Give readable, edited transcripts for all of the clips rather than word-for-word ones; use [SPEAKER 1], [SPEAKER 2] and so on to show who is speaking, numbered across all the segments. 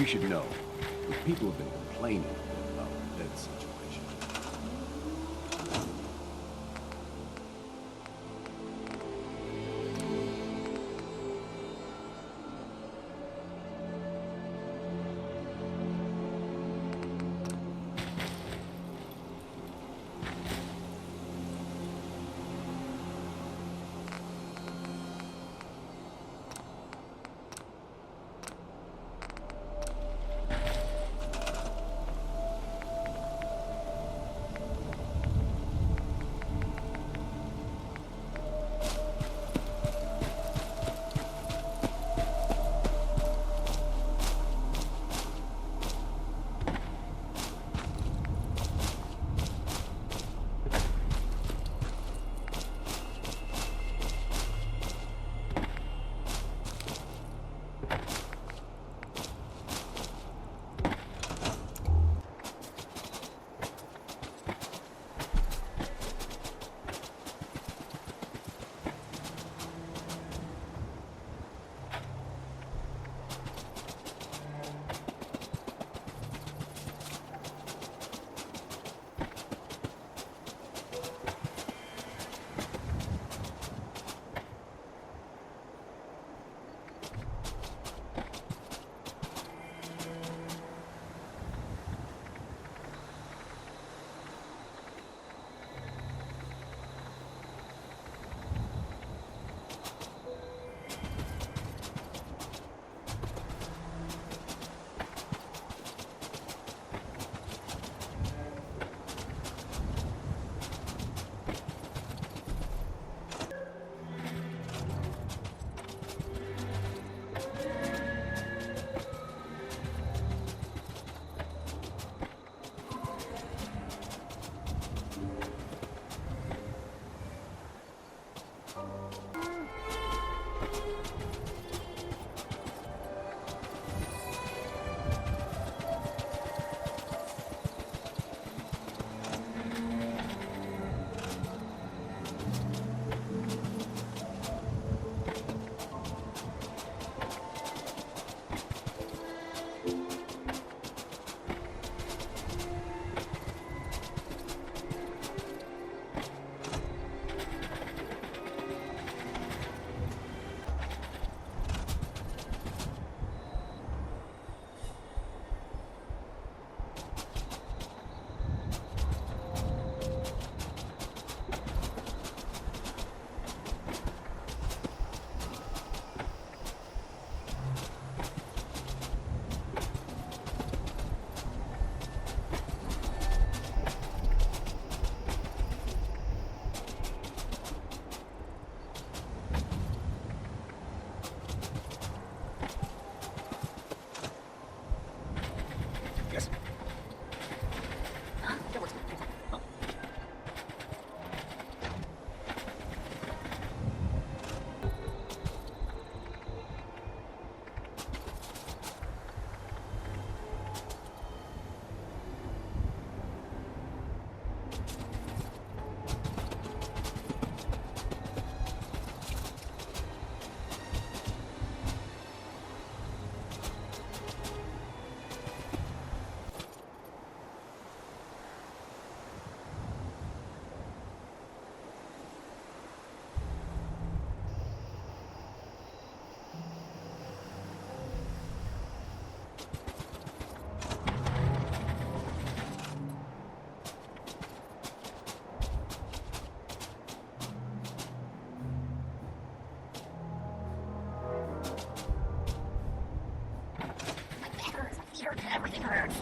[SPEAKER 1] You should know, people have been complaining about the dead situation.
[SPEAKER 2] Everything hurts.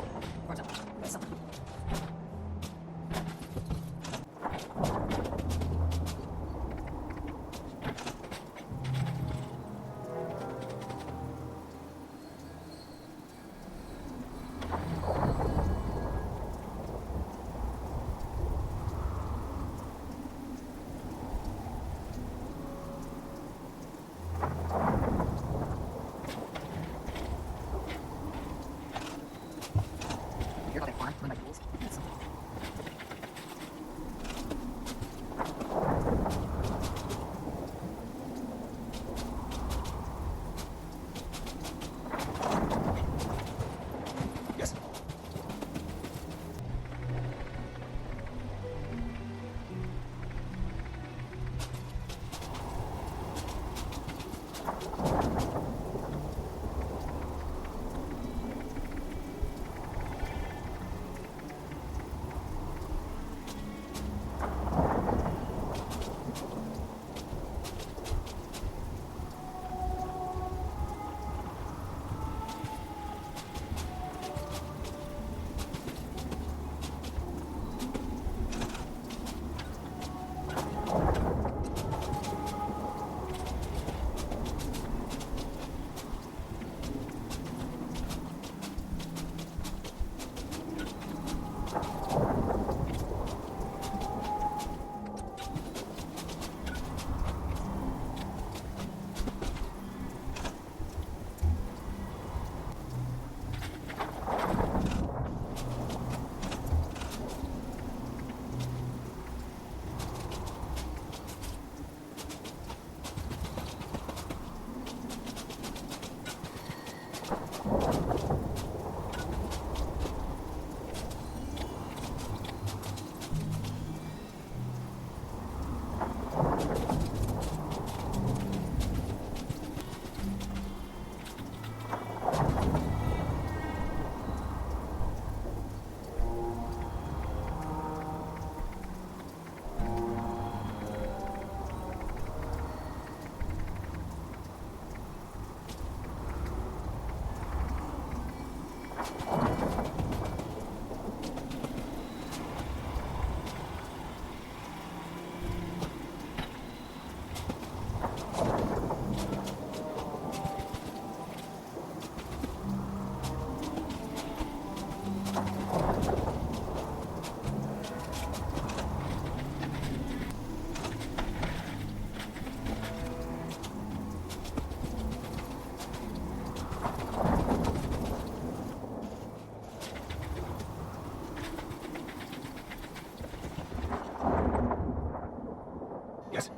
[SPEAKER 1] Yes?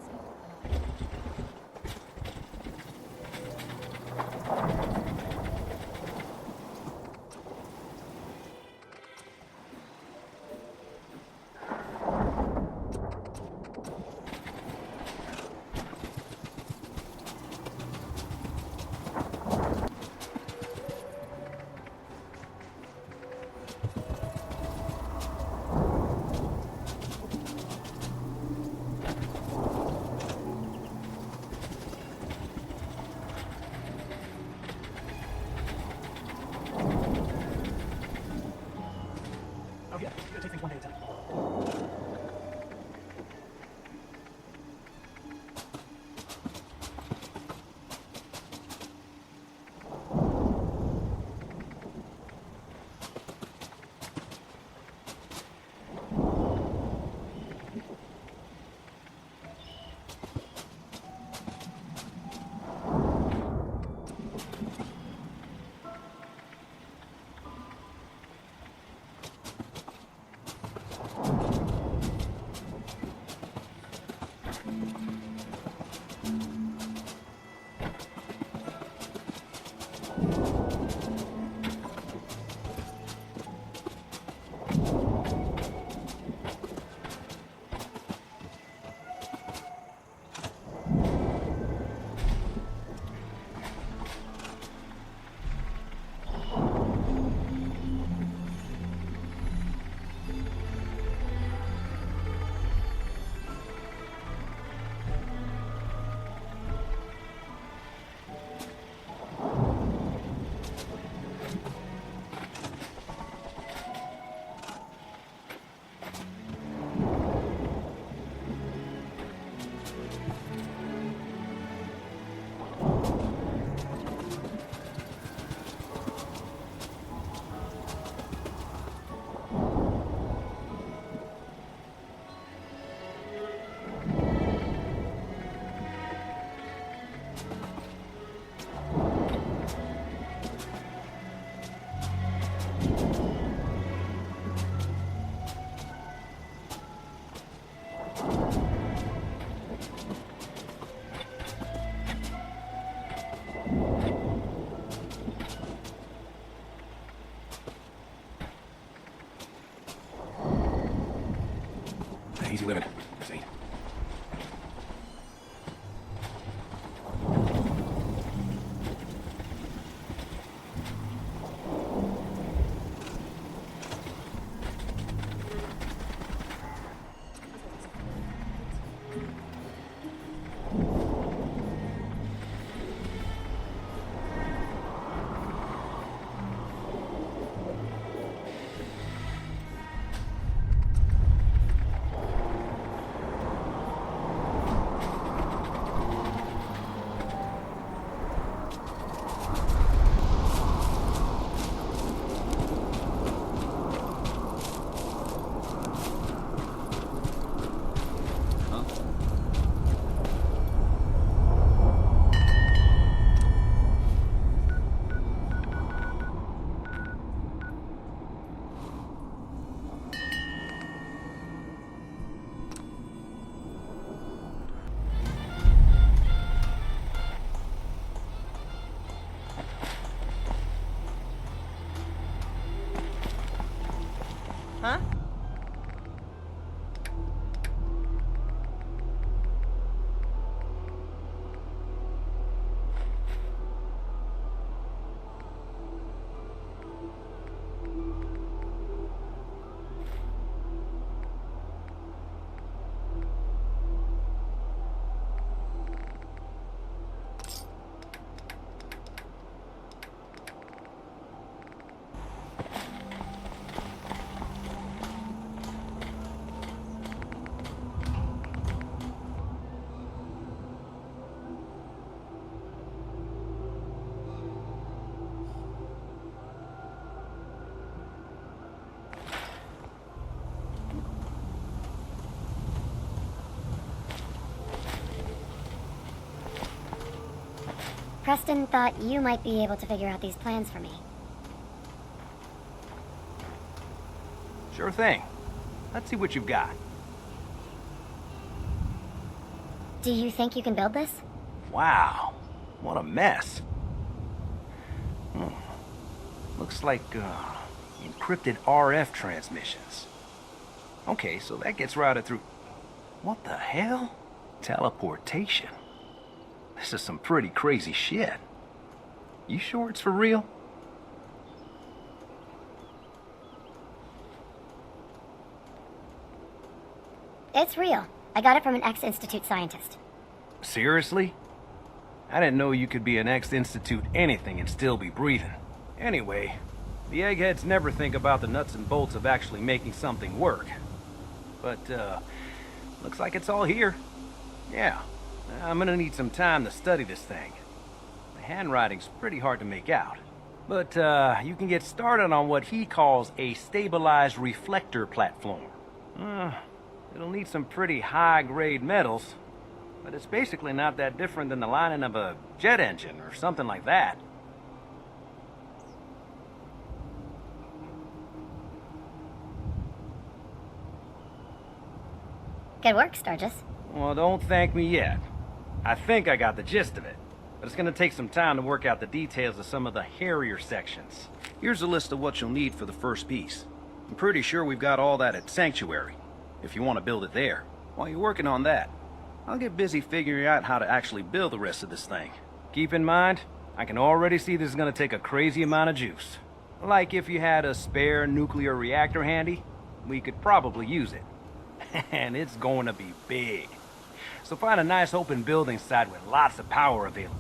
[SPEAKER 3] Oh yeah, gotta take things one day at a time.
[SPEAKER 1] Easy living. See?
[SPEAKER 4] Huh?
[SPEAKER 2] Preston thought you might be able to figure out these plans for me.
[SPEAKER 5] Sure thing. Let's see what you've got.
[SPEAKER 2] Do you think you can build this?
[SPEAKER 5] Wow, what a mess. Looks like, encrypted RF transmissions. Okay, so that gets routed through... What the hell? Teleportation. This is some pretty crazy shit. You sure it's for real?
[SPEAKER 2] It's real. I got it from an ex-Institute scientist.
[SPEAKER 5] Seriously? I didn't know you could be an ex-Institute anything and still be breathing. Anyway, the eggheads never think about the nuts and bolts of actually making something work. But, looks like it's all here. Yeah, I'm gonna need some time to study this thing. The handwriting's pretty hard to make out. But, you can get started on what he calls a stabilized reflector platform. It'll need some pretty high-grade metals, but it's basically not that different than the lining of a jet engine or something like that.
[SPEAKER 2] Good work, Sturgis.
[SPEAKER 5] Well, don't thank me yet. I think I got the gist of it, but it's gonna take some time to work out the details of some of the hairier sections. Here's a list of what you'll need for the first piece. I'm pretty sure we've got all that at Sanctuary, if you want to build it there. While you're working on that, I'll get busy figuring out how to actually build the rest of this thing. Keep in mind, I can already see this is gonna take a crazy amount of juice. Like if you had a spare nuclear reactor handy, we could probably use it. And it's going to be big. So find a nice open building site with lots of power available.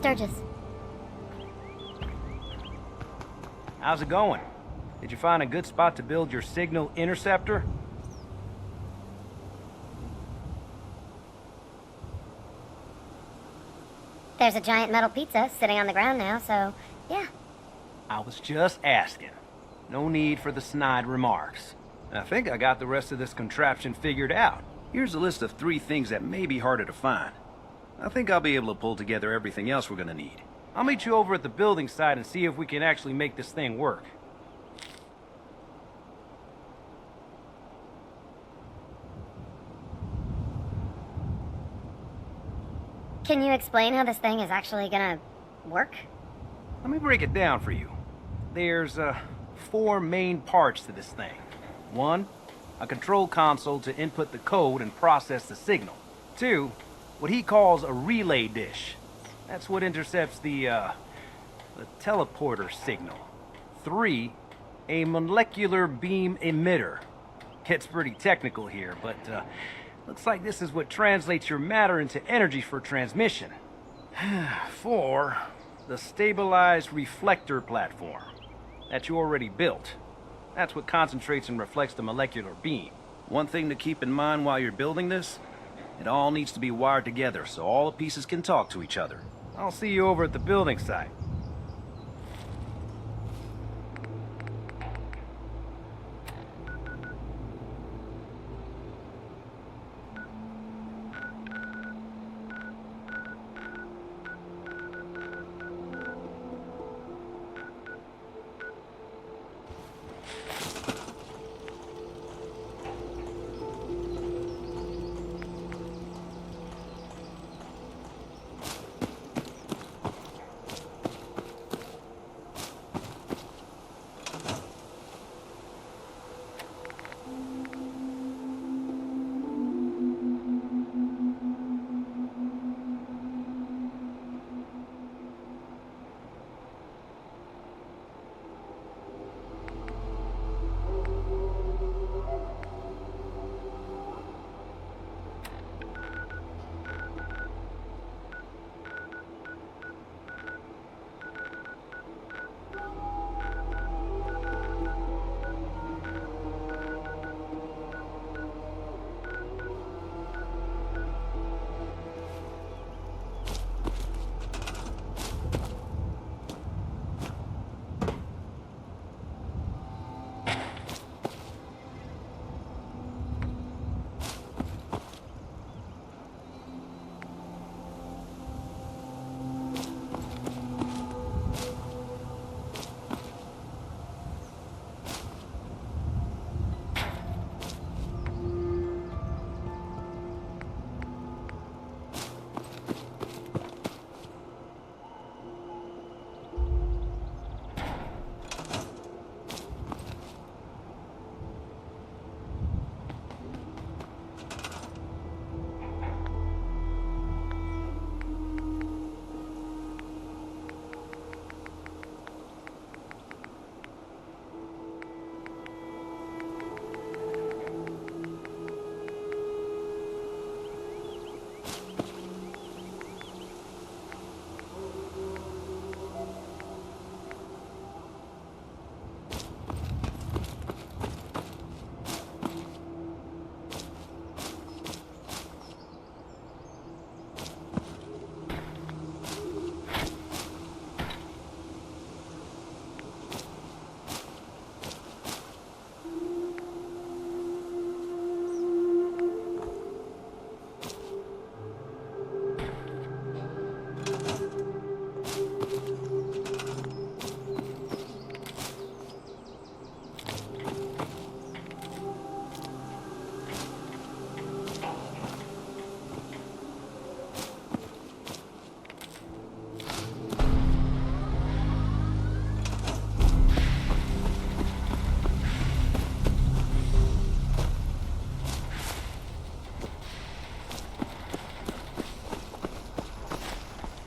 [SPEAKER 2] Sturgis.
[SPEAKER 5] How's it going? Did you find a good spot to build your signal interceptor?
[SPEAKER 2] There's a giant metal pizza sitting on the ground now, so yeah.
[SPEAKER 5] I was just asking. No need for the snide remarks. I think I got the rest of this contraption figured out. Here's a list of 3 things that may be harder to find. I think I'll be able to pull together everything else we're gonna need. I'll meet you over at the building site and see if we can actually make this thing work.
[SPEAKER 2] Can you explain how this thing is actually gonna work?
[SPEAKER 5] Let me break it down for you. There's 4 main parts to this thing. 1, a control console to input the code and process the signal. 2, what he calls a relay dish. That's what intercepts the teleporter signal. 3, a molecular beam emitter. It's pretty technical here, but looks like this is what translates your matter into energy for transmission. 4, the stabilized reflector platform that you already built. That's what concentrates and reflects the molecular beam. One thing to keep in mind while you're building this, it all needs to be wired together so all the pieces can talk to each other. I'll see you over at the building site.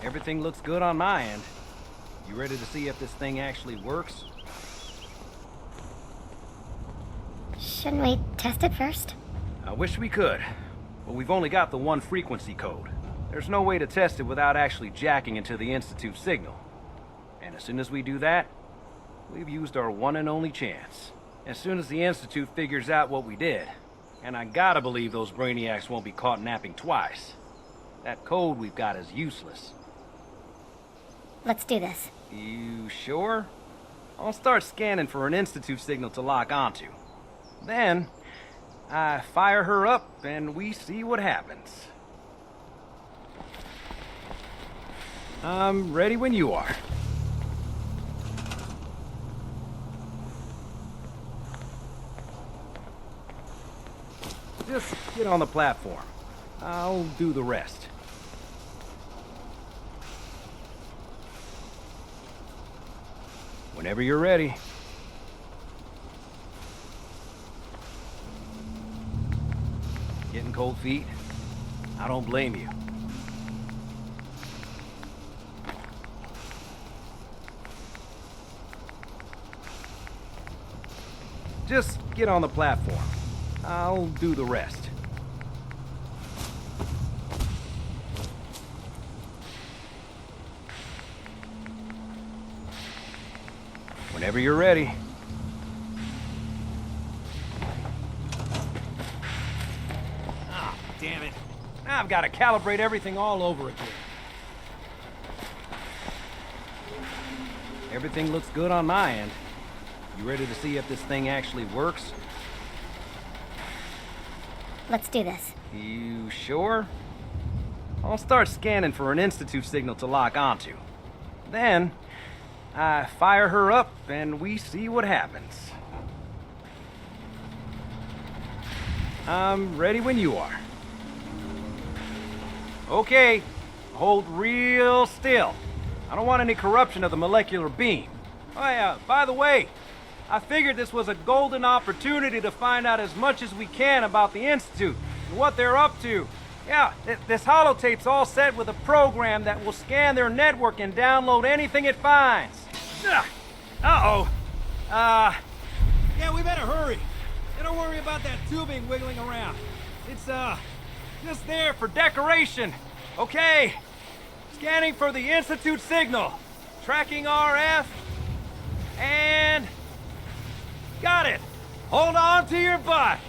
[SPEAKER 5] Everything looks good on my end. You ready to see if this thing actually works?
[SPEAKER 2] Shouldn't we test it first?
[SPEAKER 5] I wish we could, but we've only got the 1 frequency code. there's no way to test it without actually jacking into the Institute signal. And as soon as we do that, we've used our one and only chance. As soon as the Institute figures out what we did, and I gotta believe those brainiacs won't be caught napping twice, that code we've got is useless.
[SPEAKER 2] Let's do this.
[SPEAKER 5] You sure? I'll start scanning for an Institute signal to lock onto. Then, I fire her up and we see what happens. I'm ready when you are. Just get on the platform. I'll do the rest. Whenever you're ready. Getting cold feet? I don't blame you. Just get on the platform. I'll do the rest. Whenever you're ready. Ah, damn it. Now I've got to calibrate everything all over again. Everything looks good on my end. You ready to see if this thing actually works?
[SPEAKER 2] Let's do this.
[SPEAKER 5] You sure? I'll start scanning for an Institute signal to lock onto. Then, I fire her up and we see what happens. I'm ready when you are. Okay, hold real still. I don't want any corruption of the molecular beam. Oh yeah, by the way, I figured this was a golden opportunity to find out as much as we can about the Institute and what they're up to. Yeah, this holotape's all set with a program that will scan their network and download anything it finds. Uh-oh. Yeah, we better hurry. And don't worry about that tubing wiggling around. It's, just there for decoration. Okay. Scanning for the Institute signal. Tracking RF. And... got it! Hold on to your butt!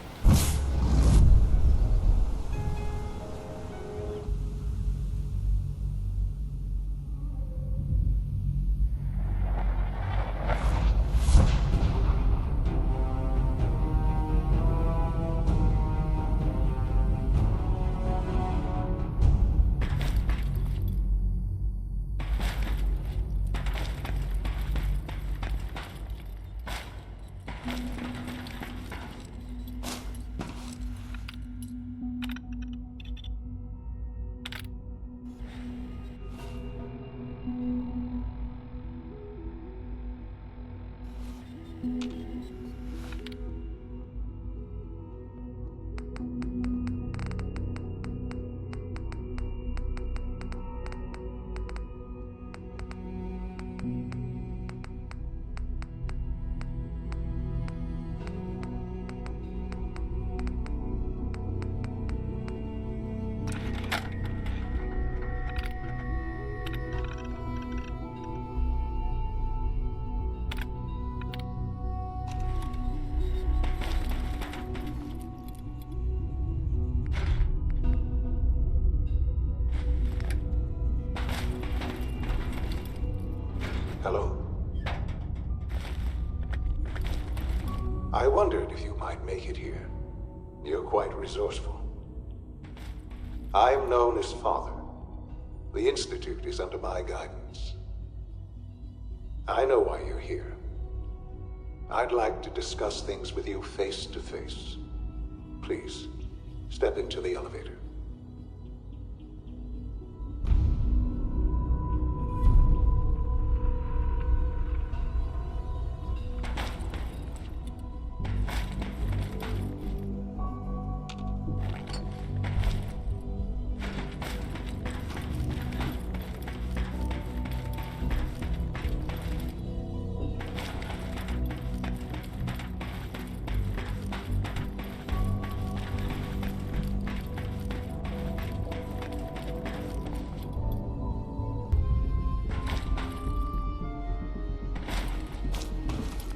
[SPEAKER 6] Hello. I wondered if you might make it here. You're quite resourceful. I'm known as Father. The Institute is under my guidance. I know why you're here. I'd like to discuss things with you face to face. Please, step into the elevator.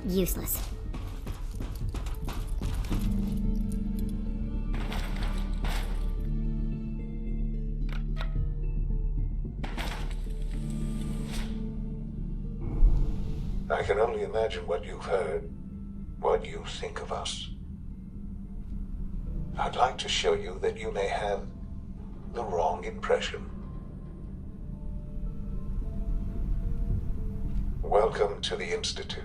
[SPEAKER 2] useless.
[SPEAKER 6] I can only imagine what you've heard, what you think of us. I'd like to show you that you may have the wrong impression. Welcome to the Institute.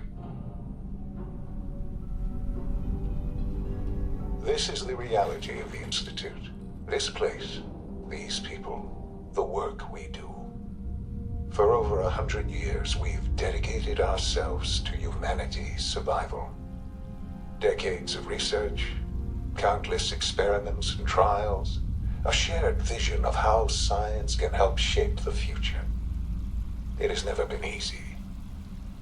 [SPEAKER 6] This is the reality of the Institute. This place, these people, the work we do. For over 100 years, we've dedicated ourselves to humanity's survival. Decades of research, countless experiments and trials, a shared vision of how science can help shape the future. It has never been easy,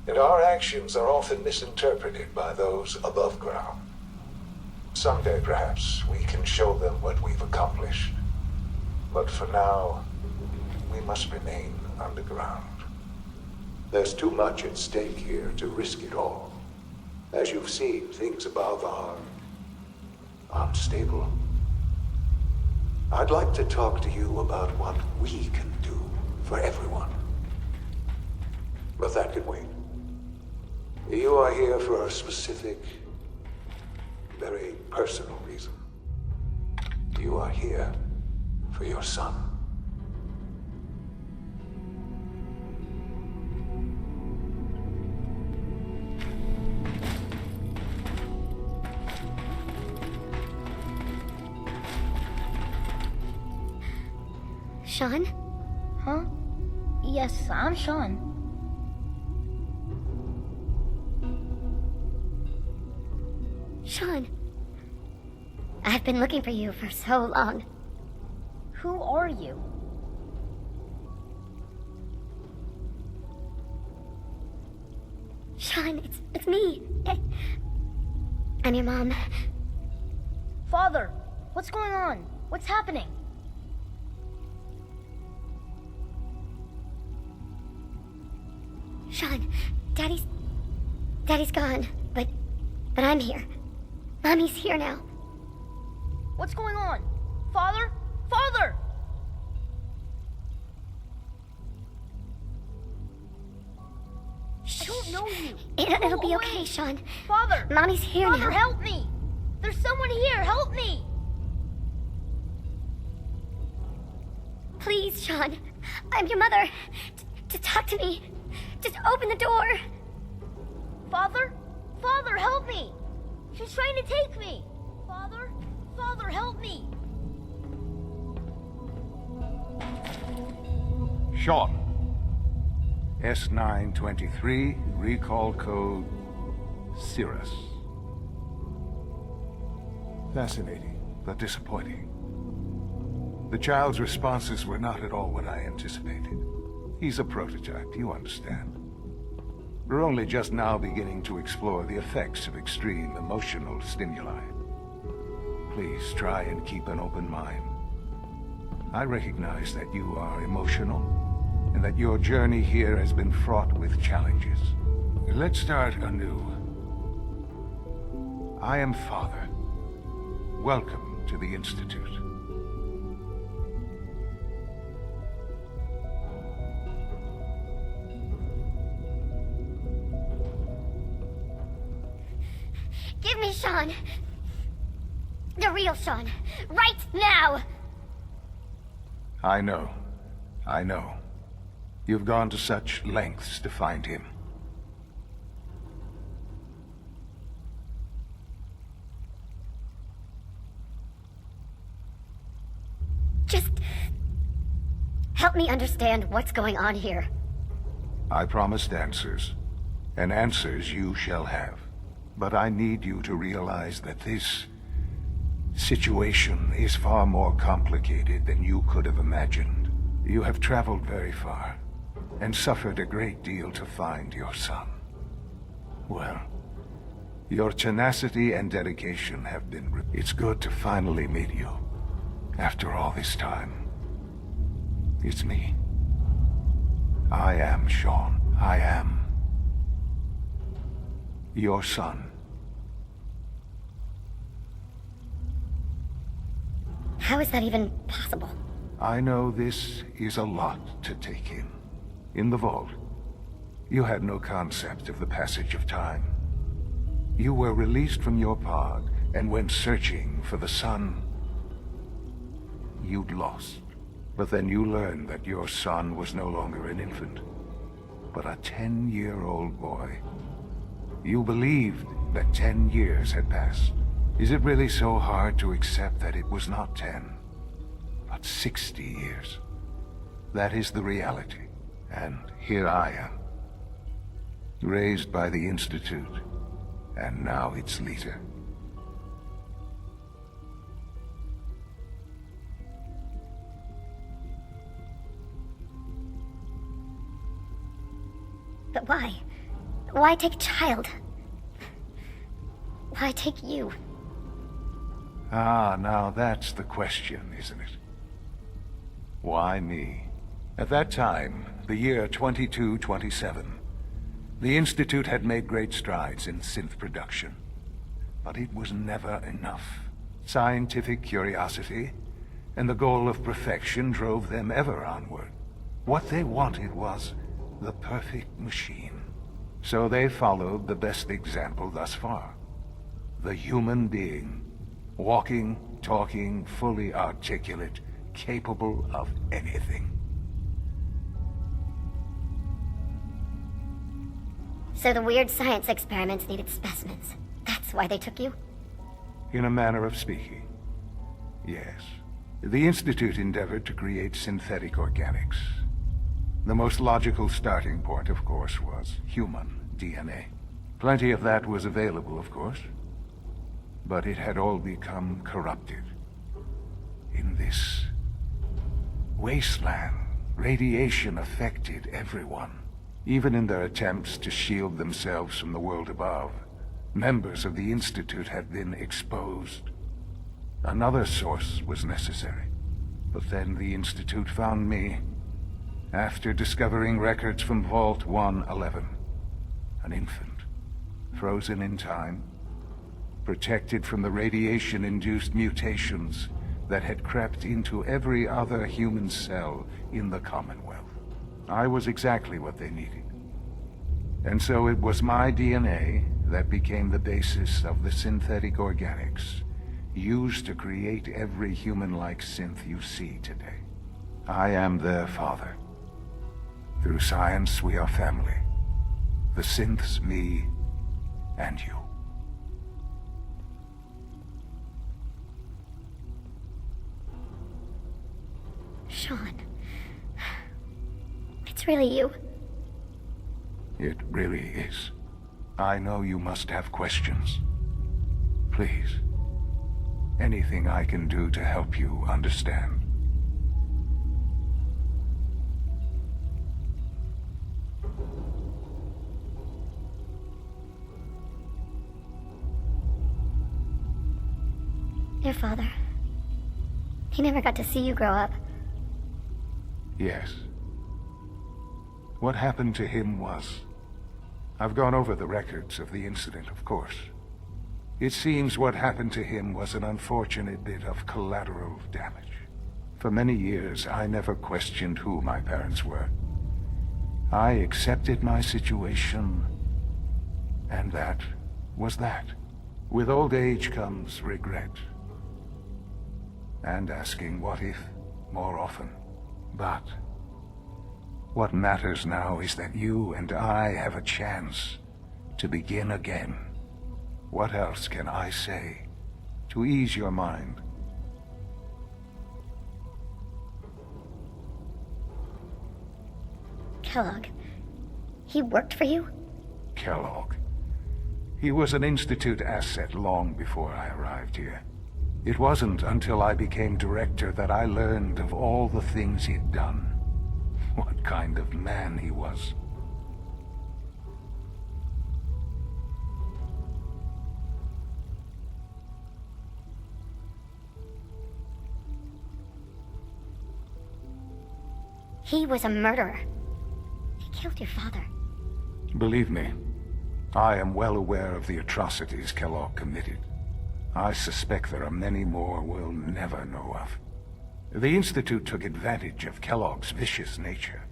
[SPEAKER 6] and our actions are often misinterpreted by those above ground. Someday, perhaps, we can show them what we've accomplished. But for now, we must remain underground. There's too much at stake here to risk it all. As you've seen, things above are unstable. I'd like to talk to you about what we can do for everyone. But that can wait. You are here for a specific, very personal reason. You are here for your son.
[SPEAKER 2] Sean?
[SPEAKER 7] Huh? Yes, I'm Sean.
[SPEAKER 2] Sean. I've been looking for you for so long.
[SPEAKER 7] Who are you?
[SPEAKER 2] Sean, it's me. I'm your mom.
[SPEAKER 7] Father, what's going on? What's happening?
[SPEAKER 2] Sean, Daddy's gone, but I'm here. Mommy's here now.
[SPEAKER 7] What's going on? Father? Father! I don't know you.
[SPEAKER 2] It'll
[SPEAKER 7] Go
[SPEAKER 2] be
[SPEAKER 7] away.
[SPEAKER 2] okay, Sean.
[SPEAKER 7] Father!
[SPEAKER 2] Mommy's here
[SPEAKER 7] Father,
[SPEAKER 2] now.
[SPEAKER 7] help me! There's someone here, help me!
[SPEAKER 2] Please, Sean. I'm your mother. To talk to me. Just open the door.
[SPEAKER 7] Father? Father, help me! She's trying to take me! Father? Father, help me!
[SPEAKER 8] Sean. S923, recall code Cirrus. Fascinating, but disappointing. The child's responses were not at all what I anticipated. He's a prototype, you understand. We're only just now beginning to explore the effects of extreme emotional stimuli. Please try and keep an open mind. I recognize that you are emotional, and that your journey here has been fraught with challenges. Let's start anew. I am Father. Welcome to the Institute.
[SPEAKER 2] Give me Sean. The real Sean. Right now!
[SPEAKER 8] I know. I know. You've gone to such lengths to find him.
[SPEAKER 2] Just help me understand what's going on here.
[SPEAKER 8] I promised answers, and answers you shall have. But I need you to realize that this situation is far more complicated than you could have imagined. You have traveled very far, and suffered a great deal to find your son. Well, your tenacity and dedication have been... It's good to finally meet you, after all this time. It's me. I am Sean. I am Your son.
[SPEAKER 2] How is that even possible?
[SPEAKER 8] I know this is a lot to take in. In the vault, you had no concept of the passage of time. You were released from your pod and went searching for the son you'd lost. But then you learned that your son was no longer an infant, but a 10-year-old boy. You believed that 10 years had passed. Is it really so hard to accept that it was not 10, but 60 years? That is the reality, and here I am. Raised by the Institute, and now its leader.
[SPEAKER 2] But why? Why take a child? Why take you?
[SPEAKER 8] Ah, now that's the question, isn't it? Why me? At that time, the year 2227, the Institute had made great strides in synth production. But it was never enough. Scientific curiosity and the goal of perfection drove them ever onward. What they wanted was the perfect machine. So they followed the best example thus far. The human being. Walking, talking, fully articulate, capable of anything.
[SPEAKER 2] So the weird science experiments needed specimens. That's why they took you?
[SPEAKER 8] In a manner of speaking, yes. The Institute endeavored to create synthetic organics. The most logical starting point, of course, was human DNA. Plenty of that was available, of course. But it had all become corrupted. In this wasteland, radiation affected everyone. Even in their attempts to shield themselves from the world above, members of the Institute had been exposed. Another source was necessary. But then the Institute found me, after discovering records from Vault 111. An infant, frozen in time, protected from the radiation-induced mutations that had crept into every other human cell in the Commonwealth. I was exactly what they needed. And so it was my DNA that became the basis of the synthetic organics used to create every human-like synth you see today. I am their father. Through science, we are family. The synths, me, and you.
[SPEAKER 2] Sean. It's really you.
[SPEAKER 8] It really is. I know you must have questions. Please. Anything I can do to help you understand.
[SPEAKER 2] Your father. He never got to see you grow up.
[SPEAKER 8] Yes. What happened to him was... I've gone over the records of the incident, of course. It seems what happened to him was an unfortunate bit of collateral damage. For many years, I never questioned who my parents were. I accepted my situation, and that was that. With old age comes regret. And asking what if more often. But what matters now is that you and I have a chance to begin again. What else can I say to ease your mind?
[SPEAKER 2] Kellogg. He worked for you?
[SPEAKER 8] Kellogg. He was an Institute asset long before I arrived here. It wasn't until I became director that I learned of all the things he'd done. What kind of man he was.
[SPEAKER 2] He was a murderer. He killed your father.
[SPEAKER 8] Believe me, I am well aware of the atrocities Kellogg committed. I suspect there are many more we'll never know of. The Institute took advantage of Kellogg's vicious nature.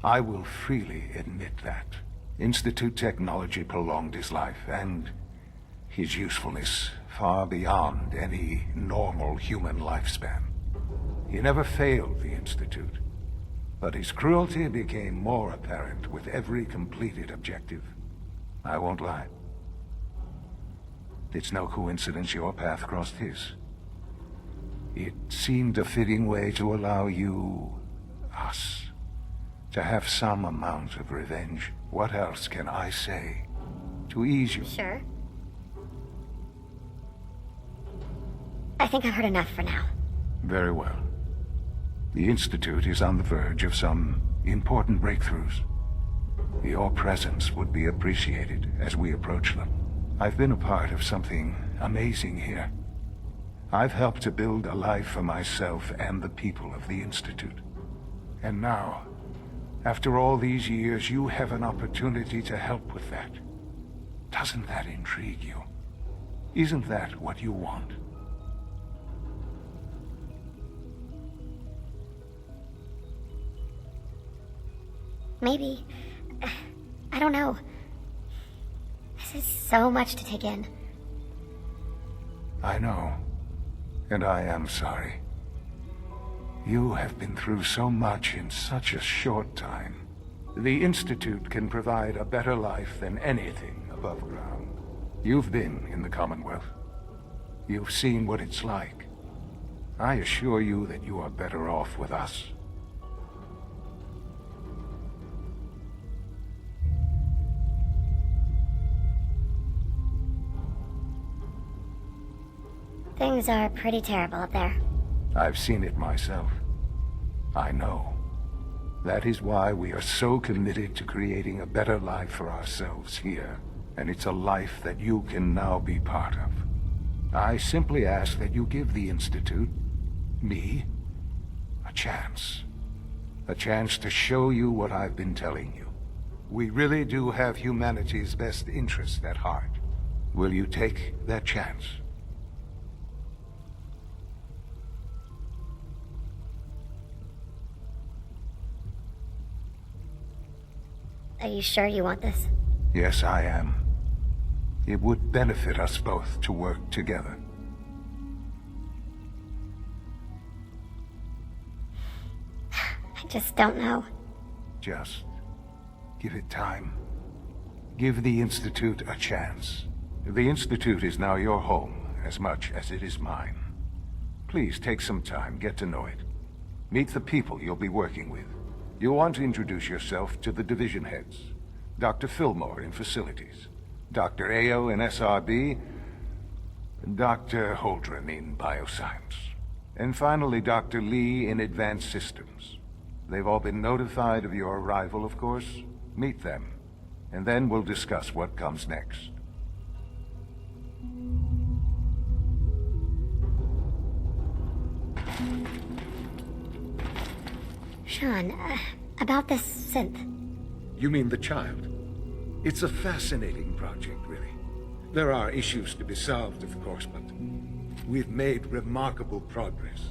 [SPEAKER 8] I will freely admit that. Institute technology prolonged his life, and his usefulness far beyond any normal human lifespan. He never failed the Institute, but his cruelty became more apparent with every completed objective. I won't lie. It's no coincidence your path crossed his. It seemed a fitting way to allow you, us, to have some amount of revenge. What else can I say to ease you?
[SPEAKER 2] Sure. I think I've heard enough for now.
[SPEAKER 8] Very well. The Institute is on the verge of some important breakthroughs. Your presence would be appreciated as we approach them. I've been a part of something amazing here. I've helped to build a life for myself and the people of the Institute. And now, after all these years, you have an opportunity to help with that. Doesn't that intrigue you? Isn't that what you want?
[SPEAKER 2] Maybe. I don't know. This is so much to take in.
[SPEAKER 8] I know. And I am sorry. You have been through so much in such a short time. The Institute can provide a better life than anything above ground. You've been in the Commonwealth. You've seen what it's like. I assure you that you are better off with us.
[SPEAKER 2] Things are pretty terrible up there.
[SPEAKER 8] I've seen it myself. I know. That is why we are so committed to creating a better life for ourselves here. And it's a life that you can now be part of. I simply ask that you give the Institute, me, a chance. A chance to show you what I've been telling you. We really do have humanity's best interest at heart. Will you take that chance?
[SPEAKER 2] Are you sure you want this?
[SPEAKER 8] Yes, I am. It would benefit us both to work together.
[SPEAKER 2] I just don't know.
[SPEAKER 8] Just give it time. Give the Institute a chance. The Institute is now your home as much as it is mine. Please take some time, get to know it. Meet the people you'll be working with. You'll want to introduce yourself to the division heads. Dr. Fillmore in Facilities, Dr. Ayo in SRB, Dr. Holdren in Bioscience, and finally Dr. Lee in Advanced Systems. They've all been notified of your arrival, of course. Meet them, and then we'll discuss what comes next.
[SPEAKER 2] Sean, about this synth.
[SPEAKER 1] You mean the child? It's a fascinating project, really. There are issues to be solved, of course, but we've made remarkable progress.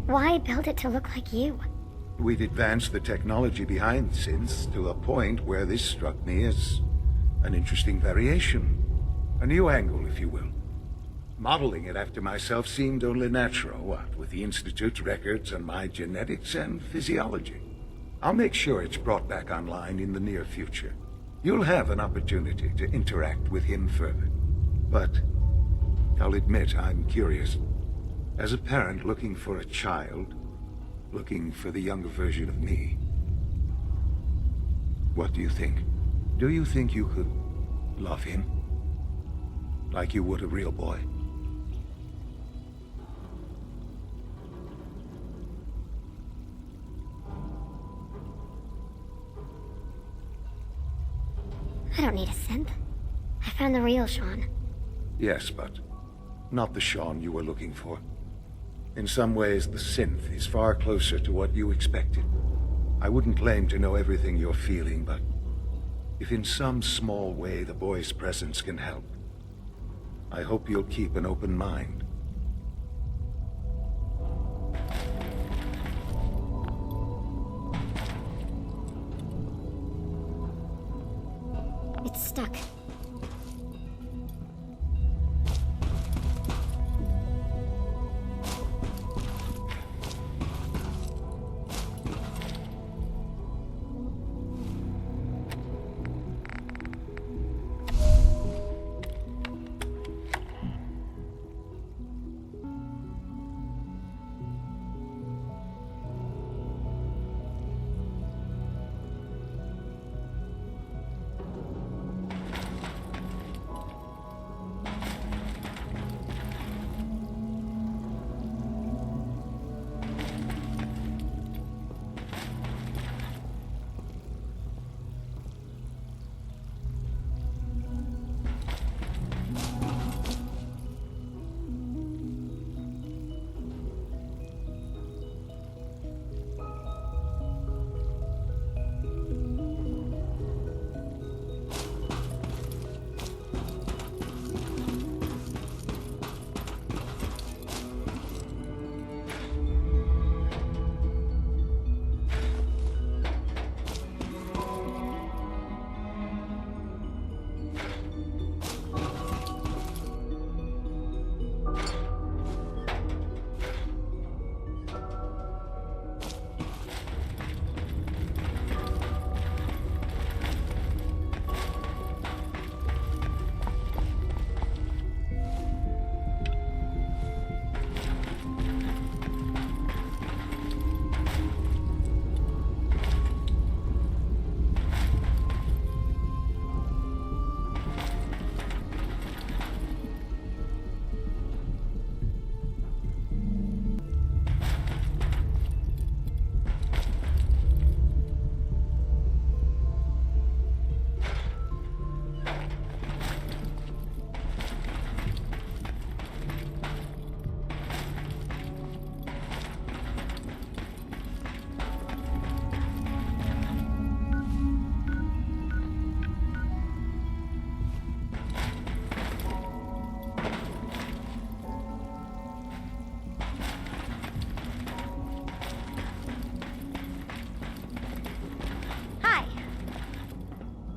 [SPEAKER 2] Why build it to look like you?
[SPEAKER 1] We'd advanced the technology behind synths to a point where this struck me as an interesting variation. A new angle, if you will. Modeling it after myself seemed only natural, what with the Institute's records on my genetics and physiology. I'll make sure it's brought back online in the near future. You'll have an opportunity to interact with him further. But I'll admit I'm curious. As a parent looking for a child, looking for the younger version of me, what do you think? Do you think you could love him? Like you would a real boy?
[SPEAKER 2] I don't need a synth. I found the real Sean.
[SPEAKER 1] Yes, but not the Sean you were looking for. In some ways, the synth is far closer to what you expected. I wouldn't claim to know everything you're feeling, but if in some small way the boy's presence can help, I hope you'll keep an open mind.
[SPEAKER 2] It's stuck.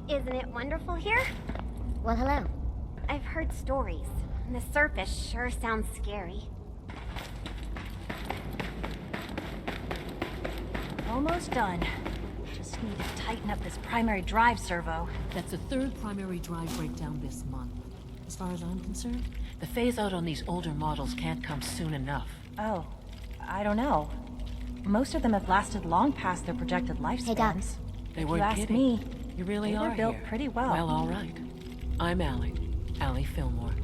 [SPEAKER 9] Isn't it wonderful here?
[SPEAKER 2] Well, hello.
[SPEAKER 9] I've heard stories, and the surface sure sounds scary.
[SPEAKER 4] Almost done. Just need to tighten up this primary drive servo.
[SPEAKER 10] That's the third primary drive breakdown this month. As far as I'm concerned, the phase-out on these older models can't come soon enough.
[SPEAKER 4] Oh, I don't know. Most of them have lasted long past their projected lifespans.
[SPEAKER 2] Hey, Doc.
[SPEAKER 10] They
[SPEAKER 4] If
[SPEAKER 10] weren't
[SPEAKER 4] you ask
[SPEAKER 10] kidding.
[SPEAKER 4] me,
[SPEAKER 10] You really
[SPEAKER 4] they
[SPEAKER 10] are
[SPEAKER 4] were built
[SPEAKER 10] here.
[SPEAKER 4] pretty well.
[SPEAKER 10] Well, all right. I'm Allie Fillmore.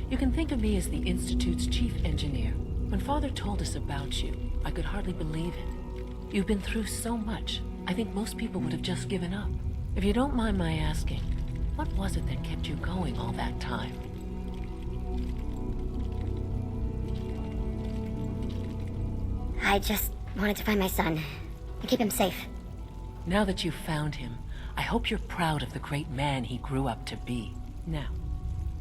[SPEAKER 10] You can think of me as the Institute's chief engineer. When Father told us about you, I could hardly believe it. You've been through so much, I think most people would have just given up. If you don't mind my asking, what was it that kept you going all that time?
[SPEAKER 2] I just wanted to find my son and keep him safe.
[SPEAKER 10] Now that you've found him, I hope you're proud of the great man he grew up to be. Now,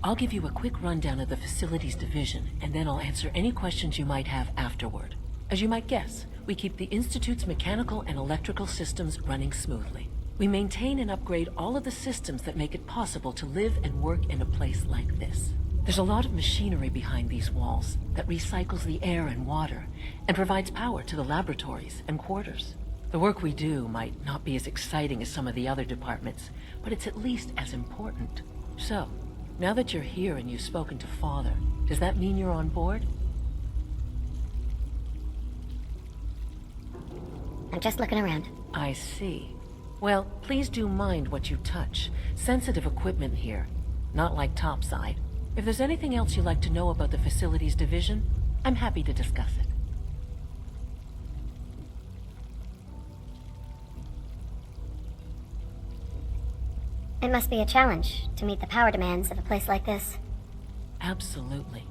[SPEAKER 10] I'll give you a quick rundown of the facilities division, and then I'll answer any questions you might have afterward. As you might guess, we keep the Institute's mechanical and electrical systems running smoothly. We maintain and upgrade all of the systems that make it possible to live and work in a place like this. There's a lot of machinery behind these walls that recycles the air and water and provides power to the laboratories and quarters. The work we do might not be as exciting as some of the other departments, but it's at least as important. So, now that you're here and you've spoken to Father, does that mean you're on board?
[SPEAKER 2] I'm just looking around.
[SPEAKER 10] I see. Well, please do mind what you touch. Sensitive equipment here, not like topside. If there's anything else you'd like to know about the facilities division, I'm happy to discuss it.
[SPEAKER 2] It must be a challenge to meet the power demands of a place like this.
[SPEAKER 10] Absolutely.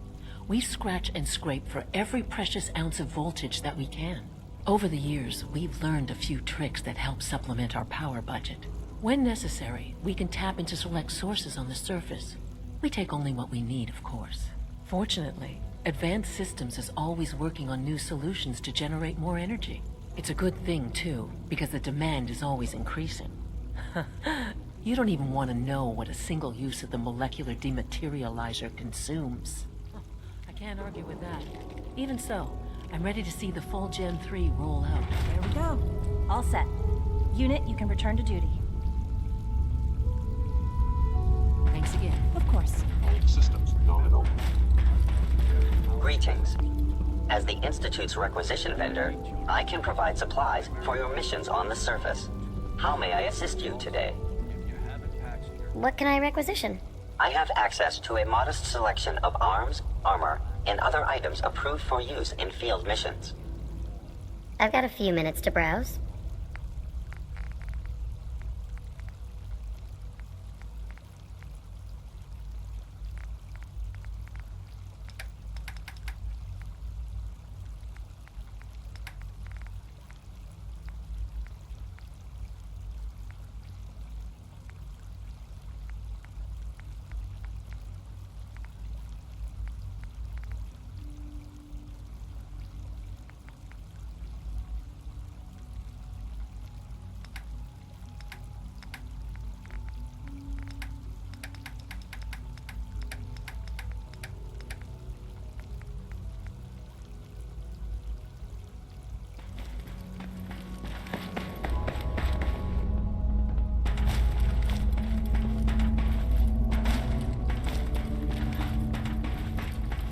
[SPEAKER 10] We scratch and scrape for every precious ounce of voltage that we can. Over the years, we've learned a few tricks that help supplement our power budget. When necessary, we can tap into select sources on the surface. We take only what we need, of course. Fortunately, Advanced Systems is always working on new solutions to generate more energy. It's a good thing, too, because the demand is always increasing. You don't even want to know what a single use of the molecular dematerializer consumes. I can't argue with that. Even so, I'm ready to see the full Gen 3 roll out.
[SPEAKER 4] There we go. All set. Unit, you can return to duty.
[SPEAKER 10] Thanks again.
[SPEAKER 4] Of course.
[SPEAKER 11] Systems nominal.
[SPEAKER 12] Greetings. As the Institute's requisition vendor, I can provide supplies for your missions on the surface. How may I assist you today?
[SPEAKER 2] What can I requisition?
[SPEAKER 12] I have access to a modest selection of arms, armor, and other items approved for use in field missions.
[SPEAKER 2] I've got a few minutes to browse.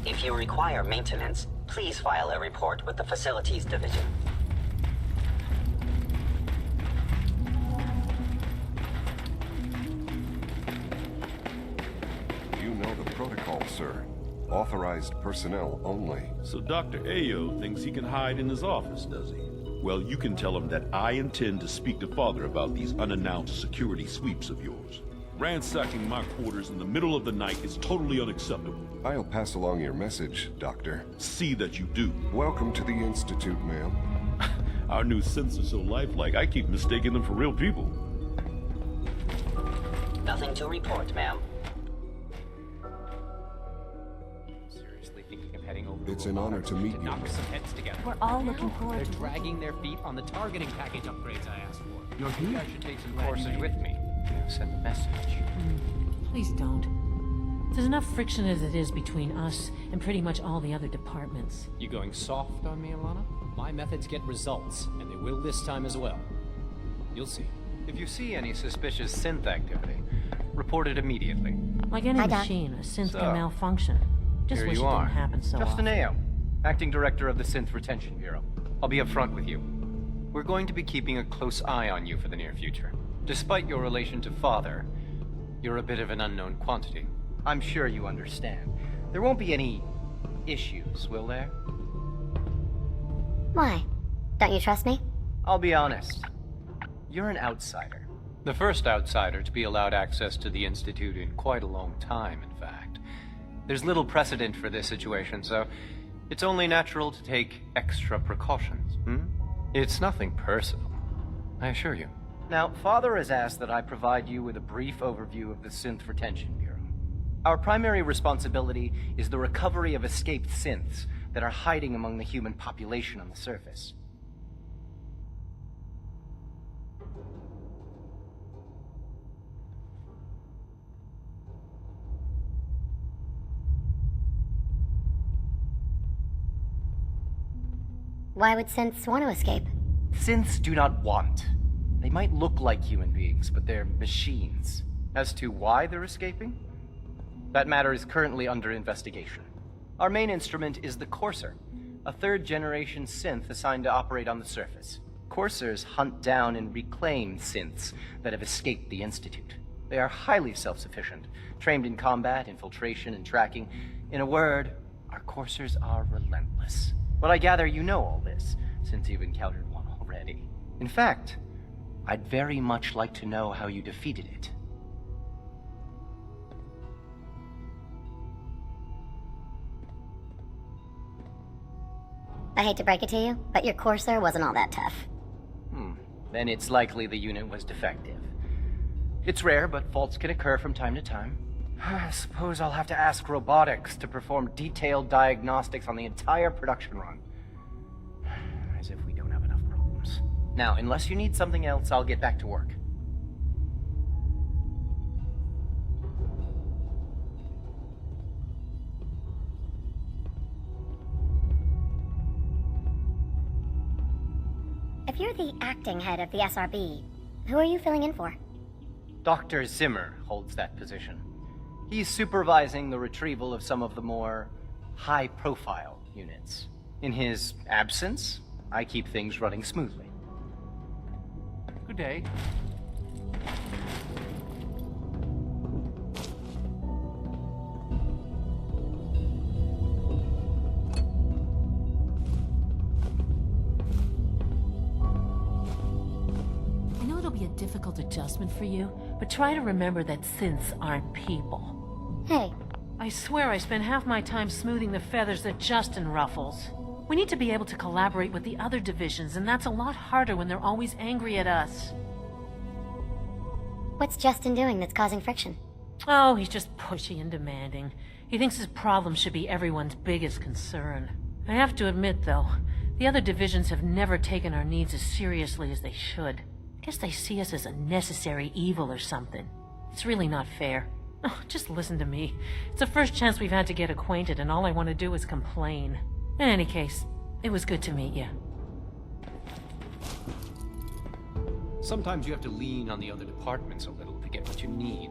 [SPEAKER 12] If you require maintenance, please file a report with the Facilities Division.
[SPEAKER 11] You know the protocol, sir. Authorized personnel only.
[SPEAKER 13] So Dr. Ayo thinks he can hide in his office, does he? Well, you can tell him that I intend to speak to Father about these unannounced security sweeps of yours. Ransacking my quarters in the middle of the night is totally unacceptable.
[SPEAKER 11] I'll pass along your message, Doctor.
[SPEAKER 13] See that you do.
[SPEAKER 11] Welcome to the Institute, ma'am.
[SPEAKER 13] Our new synths are so lifelike, I keep mistaking them for real people.
[SPEAKER 12] Nothing to report, ma'am.
[SPEAKER 5] Seriously thinking of heading over
[SPEAKER 11] It's an honor to meet you.
[SPEAKER 5] knock some heads together.
[SPEAKER 4] We're all looking forward
[SPEAKER 5] They're
[SPEAKER 4] to
[SPEAKER 5] dragging their feet on the targeting package upgrades I asked for.
[SPEAKER 3] You're
[SPEAKER 5] Maybe
[SPEAKER 3] here?
[SPEAKER 5] I should take some courses with me. Send a message.
[SPEAKER 10] Please don't. There's enough friction as it is between us and pretty much all the other departments.
[SPEAKER 5] You going soft on me, Elana? My methods get results, and they will this time as well. You'll see. If you see any suspicious synth activity, report it immediately.
[SPEAKER 10] Like any
[SPEAKER 2] Hi, Doc.
[SPEAKER 10] machine, a synth
[SPEAKER 5] So,
[SPEAKER 10] can malfunction. Just
[SPEAKER 5] Here
[SPEAKER 10] wish it
[SPEAKER 5] you are.
[SPEAKER 10] didn't happen so
[SPEAKER 5] Justin
[SPEAKER 10] often.
[SPEAKER 5] Ayo, Acting Director of the Synth Retention Bureau. I'll be upfront with you. We're going to be keeping a close eye on you for the near future. Despite your relation to Father, you're a bit of an unknown quantity. I'm sure you understand. There won't be any issues, will there?
[SPEAKER 2] Why? Don't you trust me?
[SPEAKER 5] I'll be honest. You're an outsider. The first outsider to be allowed access to the Institute in quite a long time, in fact. There's little precedent for this situation, so it's only natural to take extra precautions. It's nothing personal, I assure you. Now, Father has asked that I provide you with a brief overview of the Synth Retention Bureau. Our primary responsibility is the recovery of escaped synths that are hiding among the human population on the surface.
[SPEAKER 2] Why would synths want to escape?
[SPEAKER 5] Synths do not want. They might look like human beings, but they're machines. As to why they're escaping? That matter is currently under investigation. Our main instrument is the Courser, a third-generation synth assigned to operate on the surface. Coursers hunt down and reclaim synths that have escaped the Institute. They are highly self-sufficient, trained in combat, infiltration, and tracking. In a word, our Coursers are relentless. But I gather you know all this, since you've encountered one already. In fact, I'd very much like to know how you defeated it.
[SPEAKER 2] I hate to break it to you, but your Corsair wasn't all that tough.
[SPEAKER 14] Then it's likely the unit was defective. It's rare, but faults can occur from time to time. I suppose I'll have to ask robotics to perform detailed diagnostics on the entire production run. As if we don't have enough problems. Now, unless you need something else, I'll get back to work.
[SPEAKER 2] If you're the acting head of the SRB, who are you filling in for?
[SPEAKER 14] Dr. Zimmer holds that position. He's supervising the retrieval of some of the more high-profile units. In his absence, I keep things running smoothly.
[SPEAKER 3] Good day.
[SPEAKER 10] I know it'll be a difficult adjustment for you, but try to remember that synths aren't people.
[SPEAKER 2] Hey.
[SPEAKER 10] I swear I spend half my time smoothing the feathers that Justin ruffles. We need to be able to collaborate with the other divisions, and that's a lot harder when they're always angry at us.
[SPEAKER 2] What's Justin doing that's causing friction?
[SPEAKER 10] Oh, he's just pushy and demanding. He thinks his problem should be everyone's biggest concern. I have to admit, though, the other divisions have never taken our needs as seriously as they should. I guess they see us as a necessary evil or something. It's really not fair. Oh, just listen to me. It's the first chance we've had to get acquainted, and all I want to do is complain. In any case, it was good to meet you.
[SPEAKER 14] Sometimes you have to lean on the other departments a little to get what you need.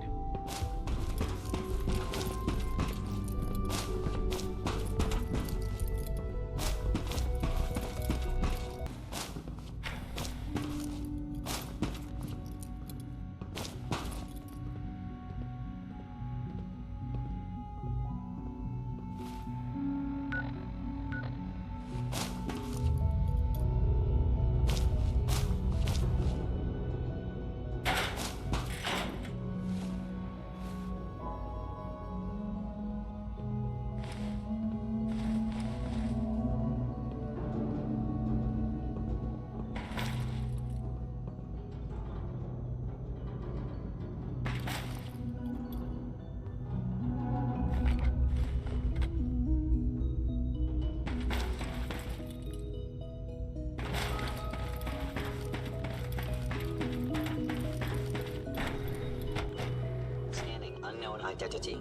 [SPEAKER 12] Identity.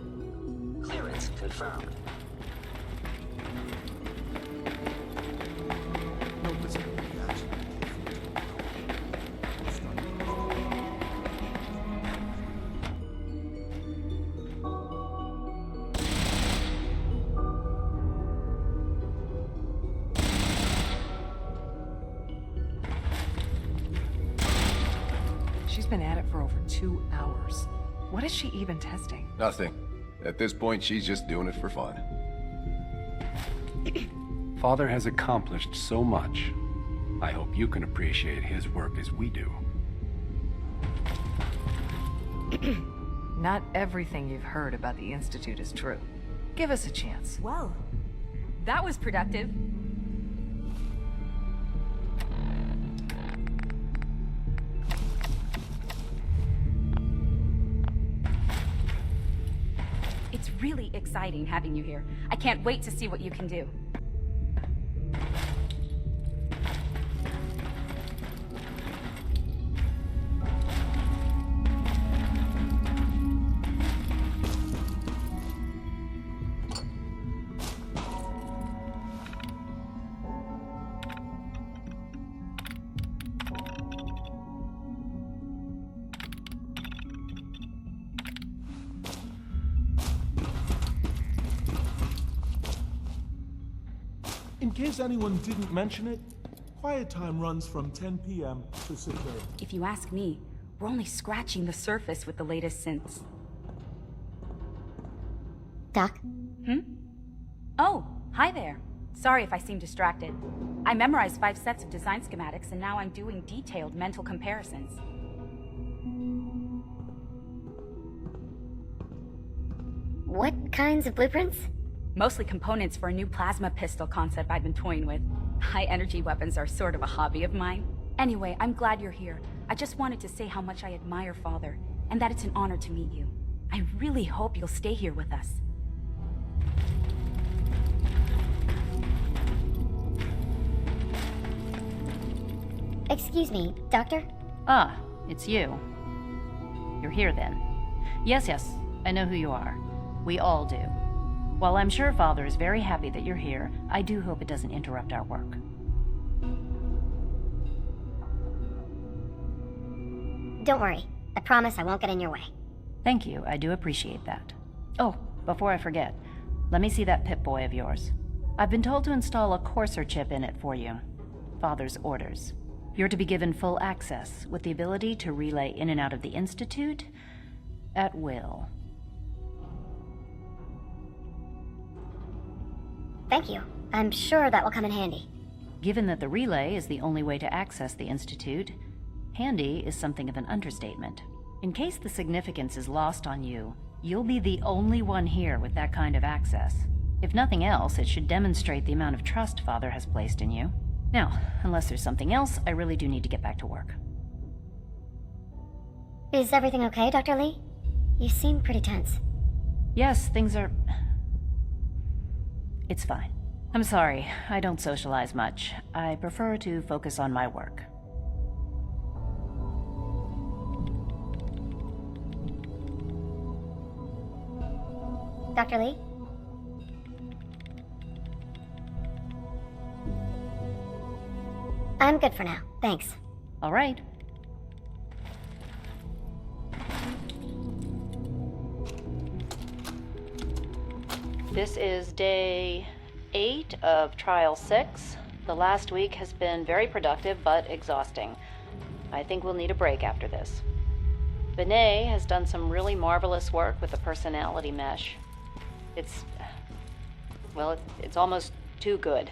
[SPEAKER 12] Clearance confirmed.
[SPEAKER 15] She's been at it for over 2 hours. What is she even testing?
[SPEAKER 11] Nothing. At this point, she's just doing it for fun.
[SPEAKER 16] Father has accomplished so much. I hope you can appreciate his work as we do.
[SPEAKER 15] Not everything you've heard about the Institute is true. Give us a chance.
[SPEAKER 17] Well, that was productive. It's really exciting having you here. I can't wait to see what you can do.
[SPEAKER 18] In case anyone didn't mention it, quiet time runs from 10 p.m. to 6 a.m.
[SPEAKER 17] If you ask me, we're only scratching the surface with the latest synths.
[SPEAKER 2] Doc?
[SPEAKER 17] Oh, hi there. Sorry if I seem distracted. I memorized 5 sets of design schematics and now I'm doing detailed mental comparisons.
[SPEAKER 2] What kinds of blueprints?
[SPEAKER 17] Mostly components for a new plasma pistol concept I've been toying with. High-energy weapons are sort of a hobby of mine. Anyway, I'm glad you're here. I just wanted to say how much I admire Father, and that it's an honor to meet you. I really hope you'll stay here with us.
[SPEAKER 2] Excuse me, Doctor?
[SPEAKER 19] Ah, it's you. You're here then. Yes, I know who you are. We all do. While I'm sure Father is very happy that you're here, I do hope it doesn't interrupt our work.
[SPEAKER 2] Don't worry. I promise I won't get in your way.
[SPEAKER 19] Thank you, I do appreciate that. Oh, before I forget, let me see that Pip-Boy of yours. I've been told to install a Courser chip in it for you. Father's orders. You're to be given full access, with the ability to relay in and out of the Institute at will.
[SPEAKER 2] Thank you. I'm sure that will come in handy.
[SPEAKER 19] Given that the relay is the only way to access the Institute, handy is something of an understatement. In case the significance is lost on you, you'll be the only one here with that kind of access. If nothing else, it should demonstrate the amount of trust Father has placed in you. Now, unless there's something else, I really do need to get back to work.
[SPEAKER 2] Is everything okay, Dr. Lee? You seem pretty tense.
[SPEAKER 19] Yes, things are... It's fine. I'm sorry, I don't socialize much. I prefer to focus on my work.
[SPEAKER 2] Dr. Lee? I'm good for now, thanks.
[SPEAKER 19] All right. This is day 8 of Trial 6. The last week has been very productive, but exhausting. I think we'll need a break after this. Benet has done some really marvelous work with the personality mesh. It's almost too good.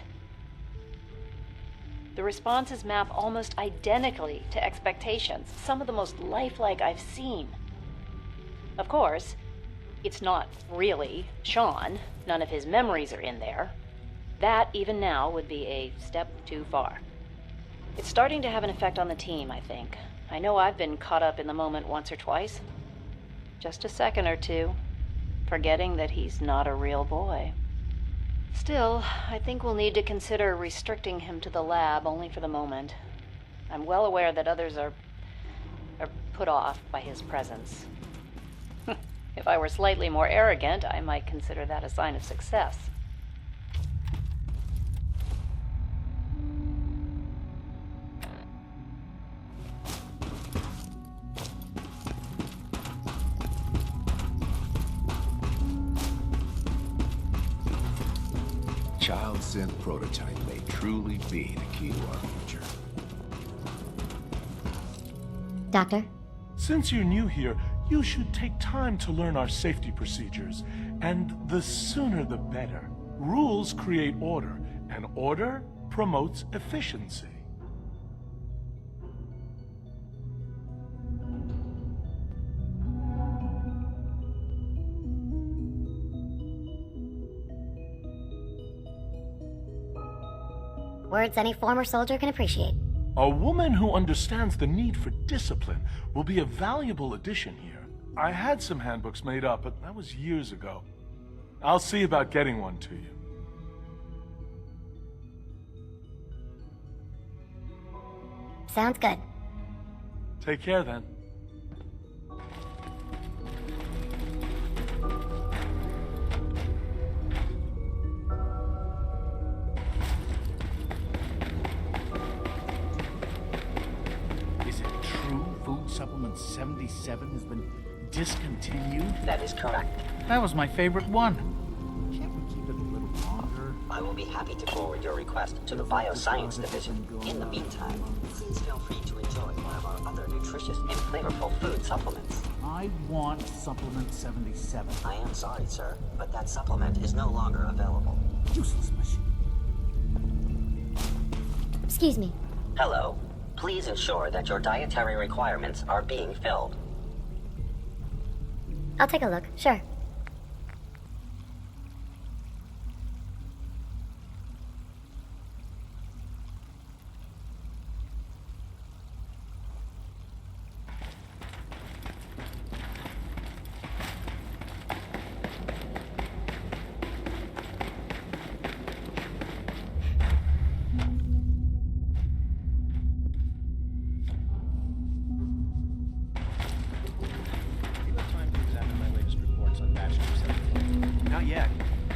[SPEAKER 19] The responses map almost identically to expectations, some of the most lifelike I've seen. Of course, it's not really Sean. None of his memories are in there. That, even now, would be a step too far. It's starting to have an effect on the team, I think. I know I've been caught up in the moment once or twice. Just a second or two, forgetting that he's not a real boy. Still, I think we'll need to consider restricting him to the lab only for the moment. I'm well aware that others are put off by his presence. If I were slightly more arrogant, I might consider that a sign of success.
[SPEAKER 20] Child synth prototype may truly be the key to our future.
[SPEAKER 2] Doctor?
[SPEAKER 18] Since you're new here, you should take time to learn our safety procedures. And the sooner the better. Rules create order, and order promotes efficiency.
[SPEAKER 2] Words any former soldier can appreciate.
[SPEAKER 18] A woman who understands the need for discipline will be a valuable addition here. I had some handbooks made up, but that was years ago. I'll see about getting one to you.
[SPEAKER 2] Sounds good.
[SPEAKER 18] Take care then.
[SPEAKER 21] Is it true food supplement 77 has been discontinued?
[SPEAKER 12] That is correct.
[SPEAKER 21] That was my favorite one. Can't we keep it a little longer?
[SPEAKER 12] I will be happy to forward your request to the Bioscience Division. In the meantime, please feel free to enjoy one of our other nutritious and flavorful food supplements.
[SPEAKER 21] I want supplement 77.
[SPEAKER 12] I am sorry, sir, but that supplement is no longer available.
[SPEAKER 21] Useless machine.
[SPEAKER 2] Excuse me.
[SPEAKER 12] Hello. Please ensure that your dietary requirements are being filled.
[SPEAKER 2] I'll take a look, sure.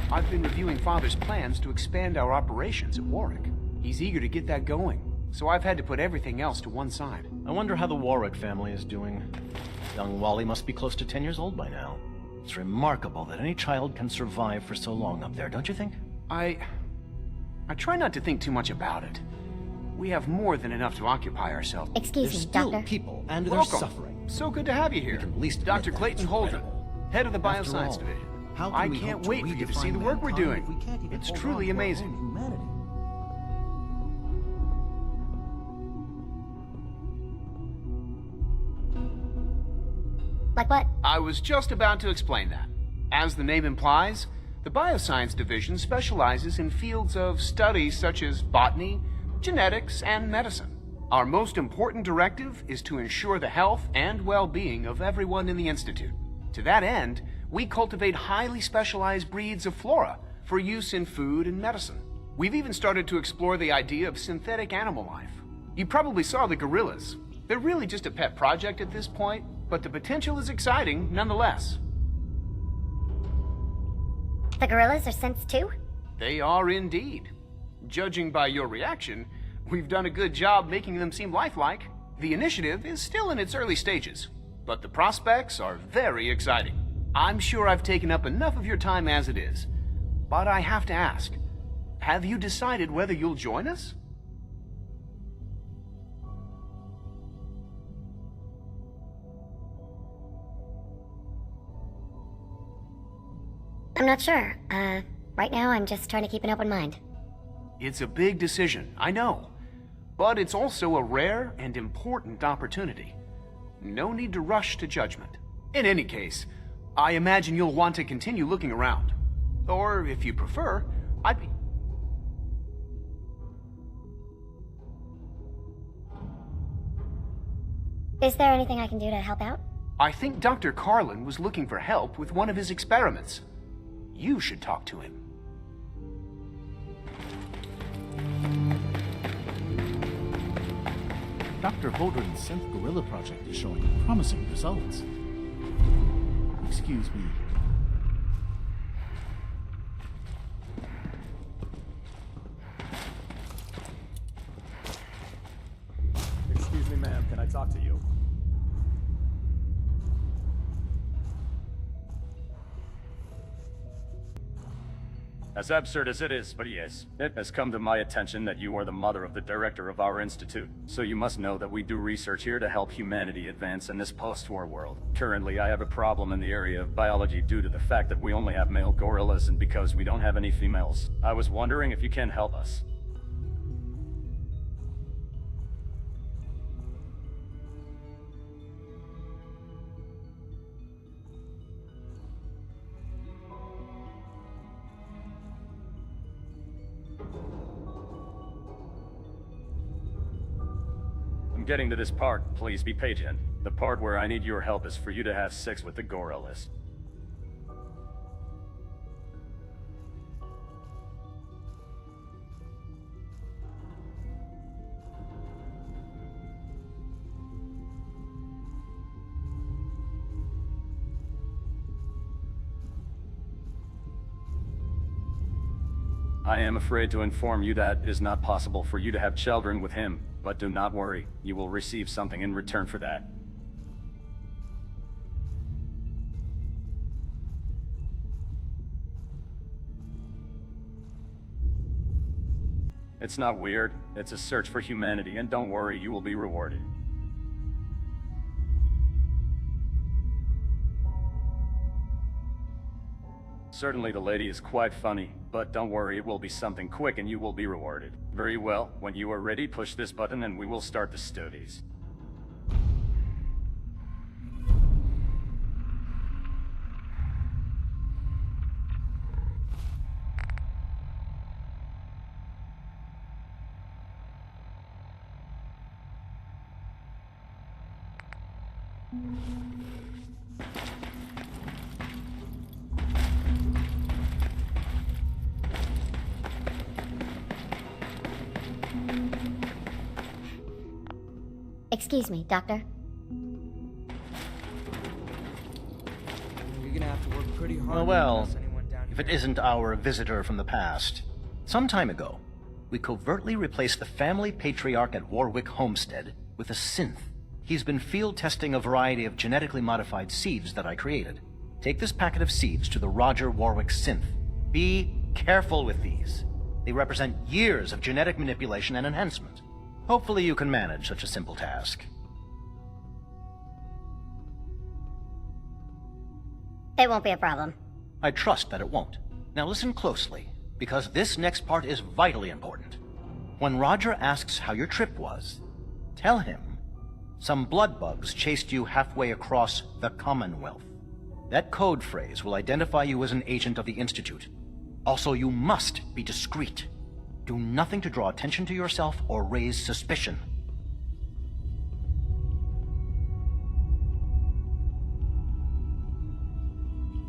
[SPEAKER 5] I've been reviewing Father's plans to expand our operations at Warwick. He's eager to get that going, so I've had to put everything else to one side.
[SPEAKER 6] I wonder how the Warwick family is doing. Young Wally must be close to 10 years old by now. It's remarkable that any child can survive for so long up there, don't you think?
[SPEAKER 5] I try not to think too much about it. We have more than enough to occupy ourselves.
[SPEAKER 2] Excuse
[SPEAKER 6] There's
[SPEAKER 2] me,
[SPEAKER 6] still
[SPEAKER 2] Doctor.
[SPEAKER 6] people, and they're
[SPEAKER 5] Welcome.
[SPEAKER 6] suffering.
[SPEAKER 5] So good to have you here.
[SPEAKER 6] You can at least
[SPEAKER 5] Dr.
[SPEAKER 6] admit that.
[SPEAKER 5] Clayton Holden, head of the
[SPEAKER 6] After
[SPEAKER 5] Bioscience
[SPEAKER 6] all,
[SPEAKER 5] Division.
[SPEAKER 21] How can
[SPEAKER 5] I
[SPEAKER 21] we
[SPEAKER 5] can't
[SPEAKER 21] hope to
[SPEAKER 5] wait for you to see
[SPEAKER 21] redefine
[SPEAKER 5] the work we're
[SPEAKER 21] mankind
[SPEAKER 5] doing.
[SPEAKER 21] if we can't even
[SPEAKER 5] It's
[SPEAKER 21] hold
[SPEAKER 5] truly
[SPEAKER 21] on to our
[SPEAKER 5] amazing.
[SPEAKER 21] own humanity?
[SPEAKER 2] Like what?
[SPEAKER 5] I was just about to explain that. As the name implies, the Bioscience Division specializes in fields of study such as botany, genetics, and medicine. Our most important directive is to ensure the health and well-being of everyone in the Institute. To that end, we cultivate highly specialized breeds of flora for use in food and medicine. We've even started to explore the idea of synthetic animal life. You probably saw the gorillas. They're really just a pet project at this point, but the potential is exciting nonetheless.
[SPEAKER 2] The gorillas are synths too?
[SPEAKER 5] They are indeed. Judging by your reaction, we've done a good job making them seem lifelike. The initiative is still in its early stages, but the prospects are very exciting. I'm sure I've taken up enough of your time as it is, but I have to ask, have you decided whether you'll join us?
[SPEAKER 2] I'm not sure. Right now I'm just trying to keep an open mind.
[SPEAKER 5] It's a big decision, I know, but it's also a rare and important opportunity. No need to rush to judgment. In any case, I imagine you'll want to continue looking around. Or, if you prefer, I'd be...
[SPEAKER 2] Is there anything I can do to help out?
[SPEAKER 5] I think Dr. Carlin was looking for help with one of his experiments. You should talk to him.
[SPEAKER 21] Dr. Holdren's synth gorilla project is showing promising results. Excuse me.
[SPEAKER 3] Excuse me, ma'am. Can I talk to you?
[SPEAKER 22] As absurd as it is, but yes, it has come to my attention that you are the mother of the director of our institute. So you must know that we do research here to help humanity advance in this post-war world. Currently, I have a problem in the area of biology due to the fact that we only have male gorillas and because we don't have any females. I was wondering if you can help us. Getting to this part, please be patient. The part where I need your help is for you to have sex with the gorillas. I am afraid to inform you that it is not possible for you to have children with him, but do not worry. You will receive something in return for that. It's not weird. It's a search for humanity, and don't worry, you will be rewarded. Certainly the lady is quite funny, but don't worry, it will be something quick and you will be rewarded. Very well, when you are ready, push this button and we will start the studies.
[SPEAKER 2] Excuse me, Doctor.
[SPEAKER 23] You're gonna have to work pretty hard.
[SPEAKER 6] Well,
[SPEAKER 23] to impress anyone down here.
[SPEAKER 6] if it isn't our visitor from the past. Some time ago, we covertly replaced the family patriarch at Warwick Homestead with a synth. He's been field testing a variety of genetically modified seeds that I created. Take this packet of seeds to the Roger Warwick synth. Be careful with these. They represent years of genetic manipulation and enhancement. Hopefully you can manage such a simple task.
[SPEAKER 2] It won't be a problem.
[SPEAKER 6] I trust that it won't. Now listen closely, because this next part is vitally important. When Roger asks how your trip was, tell him some blood bugs chased you halfway across the Commonwealth. That code phrase will identify you as an agent of the Institute. Also, you must be discreet. Do nothing to draw attention to yourself or raise suspicion.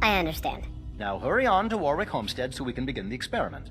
[SPEAKER 2] I understand.
[SPEAKER 6] Now hurry on to Warwick Homestead so we can begin the experiment.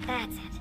[SPEAKER 2] That's it.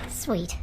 [SPEAKER 2] Sweet.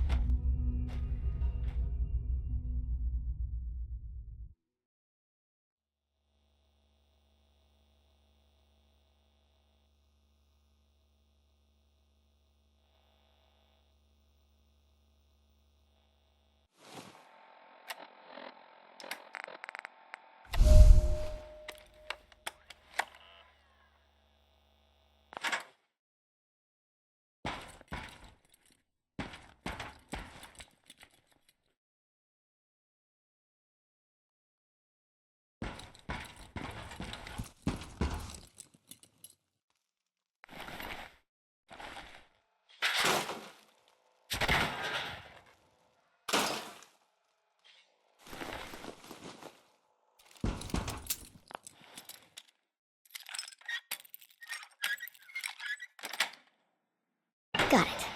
[SPEAKER 2] Got it.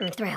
[SPEAKER 2] I'm through.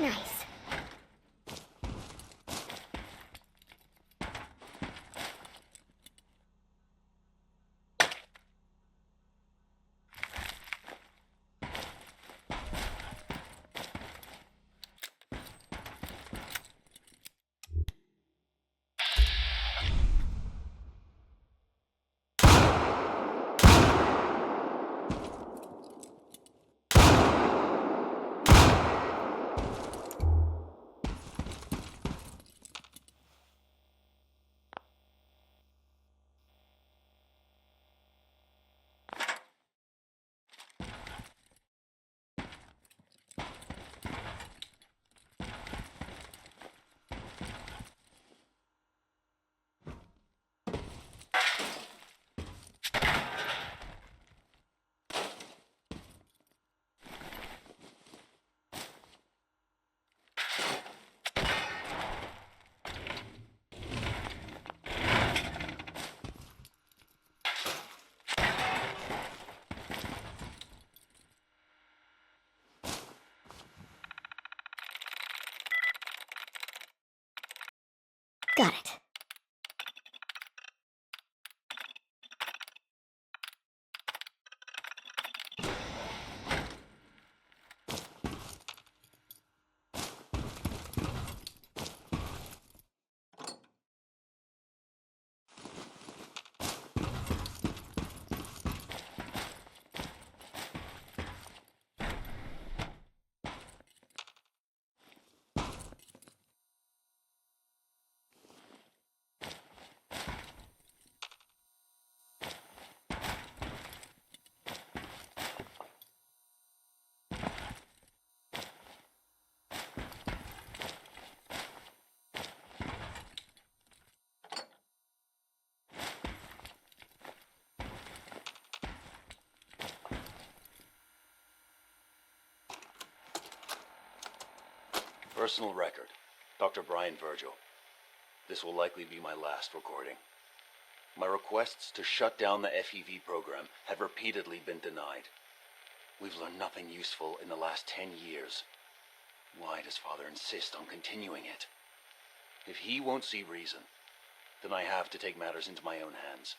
[SPEAKER 2] Nice. Got it.
[SPEAKER 7] Personal record, Dr. Brian Virgil. This will likely be my last recording. My requests to shut down the FEV program have repeatedly been denied. We've learned nothing useful in the last 10 years. Why does Father insist on continuing it? If he won't see reason, then I have to take matters into my own hands.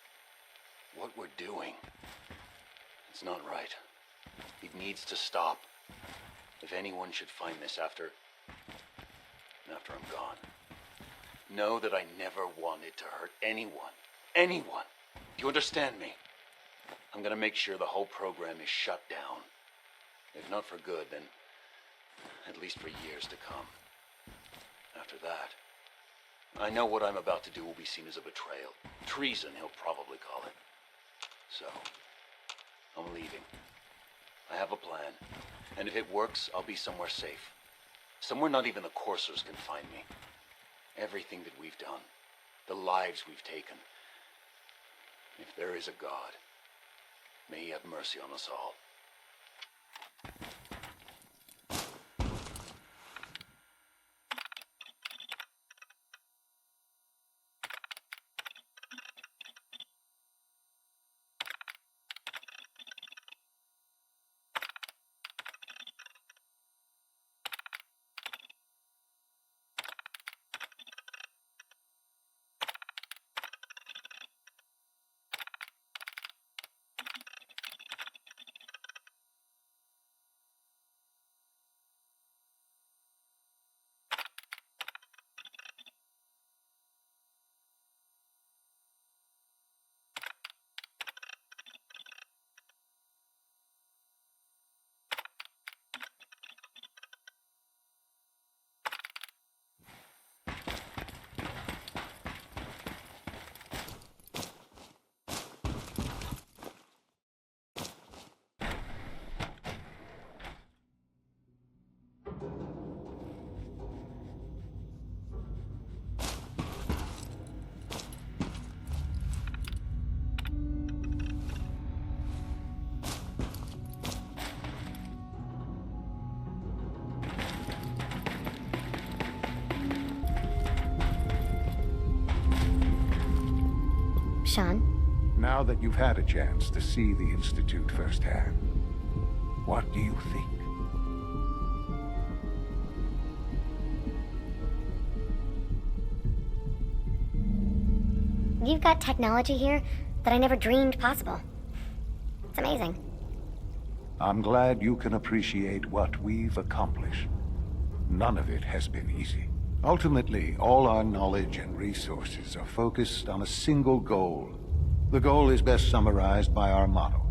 [SPEAKER 7] What we're doing, it's not right. It needs to stop. If anyone should find this after I'm gone, know that I never wanted to hurt anyone. Anyone! Do you understand me? I'm gonna make sure the whole program is shut down. If not for good, then at least for years to come. After that, I know what I'm about to do will be seen as a betrayal. Treason, he'll probably call it. So, I'm leaving. I have a plan, and if it works, I'll be somewhere safe. Somewhere not even the coursers can find me. Everything that we've done, the lives we've taken. If there is a God, may he have mercy on us all.
[SPEAKER 2] Sean.
[SPEAKER 1] Now that you've had a chance to see the Institute firsthand, what do you think?
[SPEAKER 2] You've got technology here that I never dreamed possible. It's amazing.
[SPEAKER 1] I'm glad you can appreciate what we've accomplished. None of it has been easy. Ultimately, all our knowledge and resources are focused on a single goal. The goal is best summarized by our motto: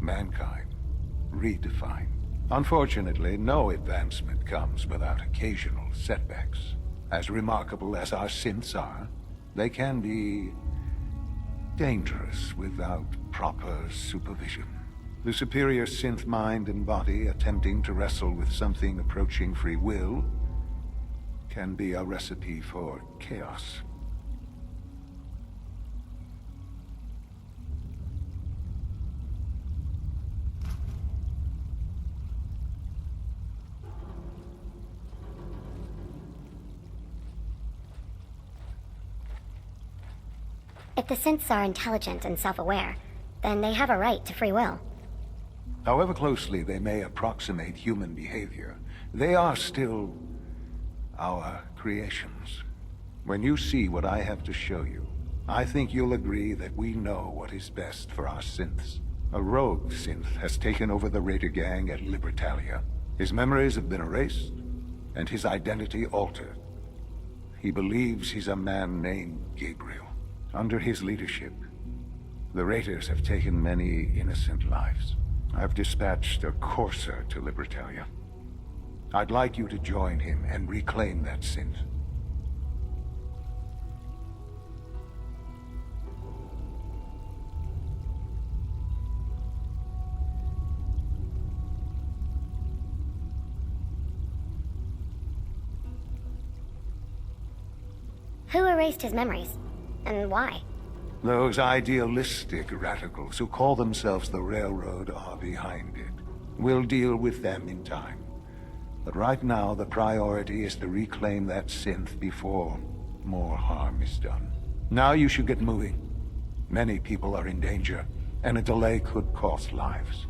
[SPEAKER 1] mankind, redefined. Unfortunately, no advancement comes without occasional setbacks. As remarkable as our synths are, they can be dangerous without proper supervision. The superior synth mind and body attempting to wrestle with something approaching free will can be a recipe for chaos.
[SPEAKER 2] If the synths are intelligent and self-aware, then they have a right to free will.
[SPEAKER 1] However closely they may approximate human behavior, they are still our creations. When you see what I have to show you, I think you'll agree that we know what is best for our synths. A rogue synth has taken over the Raider gang at Libertalia. His memories have been erased, and his identity altered. He believes he's a man named Gabriel. Under his leadership, the Raiders have taken many innocent lives. I've dispatched a courser to Libertalia. I'd like you to join him and reclaim that synth.
[SPEAKER 2] Who erased his memories? And why?
[SPEAKER 1] Those idealistic radicals who call themselves the Railroad are behind it. We'll deal with them in time. But right now, the priority is to reclaim that synth before more harm is done. Now you should get moving. Many people are in danger, and a delay could cost lives.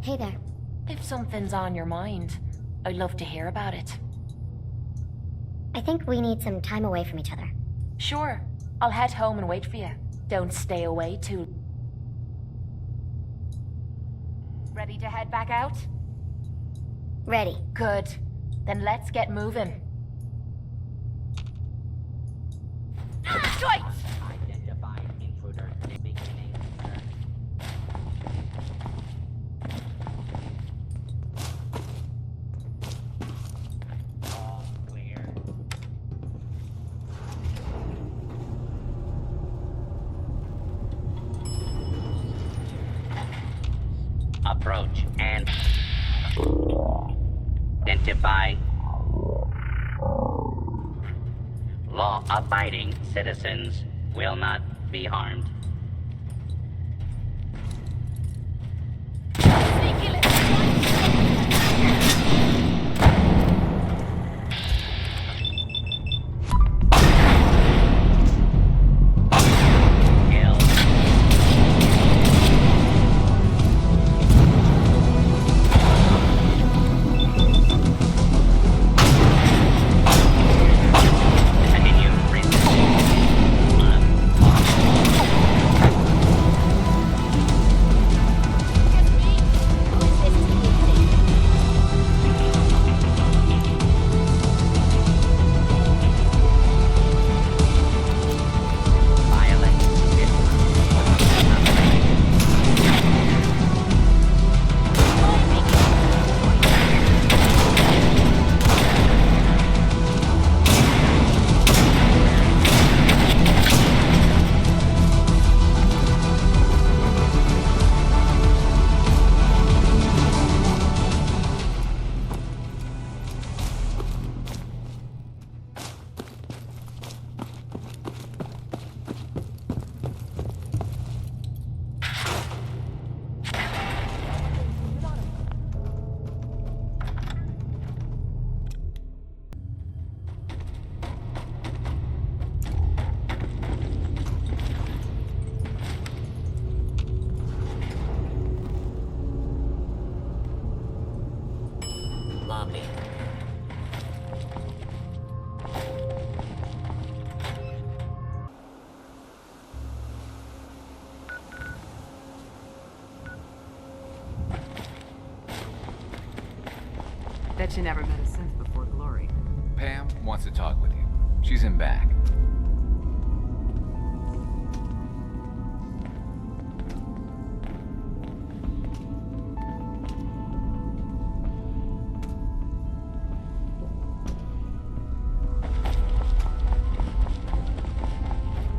[SPEAKER 2] Hey there.
[SPEAKER 10] If something's on your mind, I'd love to hear about it.
[SPEAKER 2] I think we need some time away from each other.
[SPEAKER 10] Sure. I'll head home and wait for you. Don't stay away too...
[SPEAKER 8] Ready to head back out?
[SPEAKER 2] Ready.
[SPEAKER 8] Good. Then let's get moving. Straight!
[SPEAKER 12] Identified intruder beginning. All clear. Approach and identify law-abiding citizens will not be harmed. Lobby.
[SPEAKER 15] Bet you never met a synth before Glory.
[SPEAKER 9] Pam wants to talk with you. She's in back.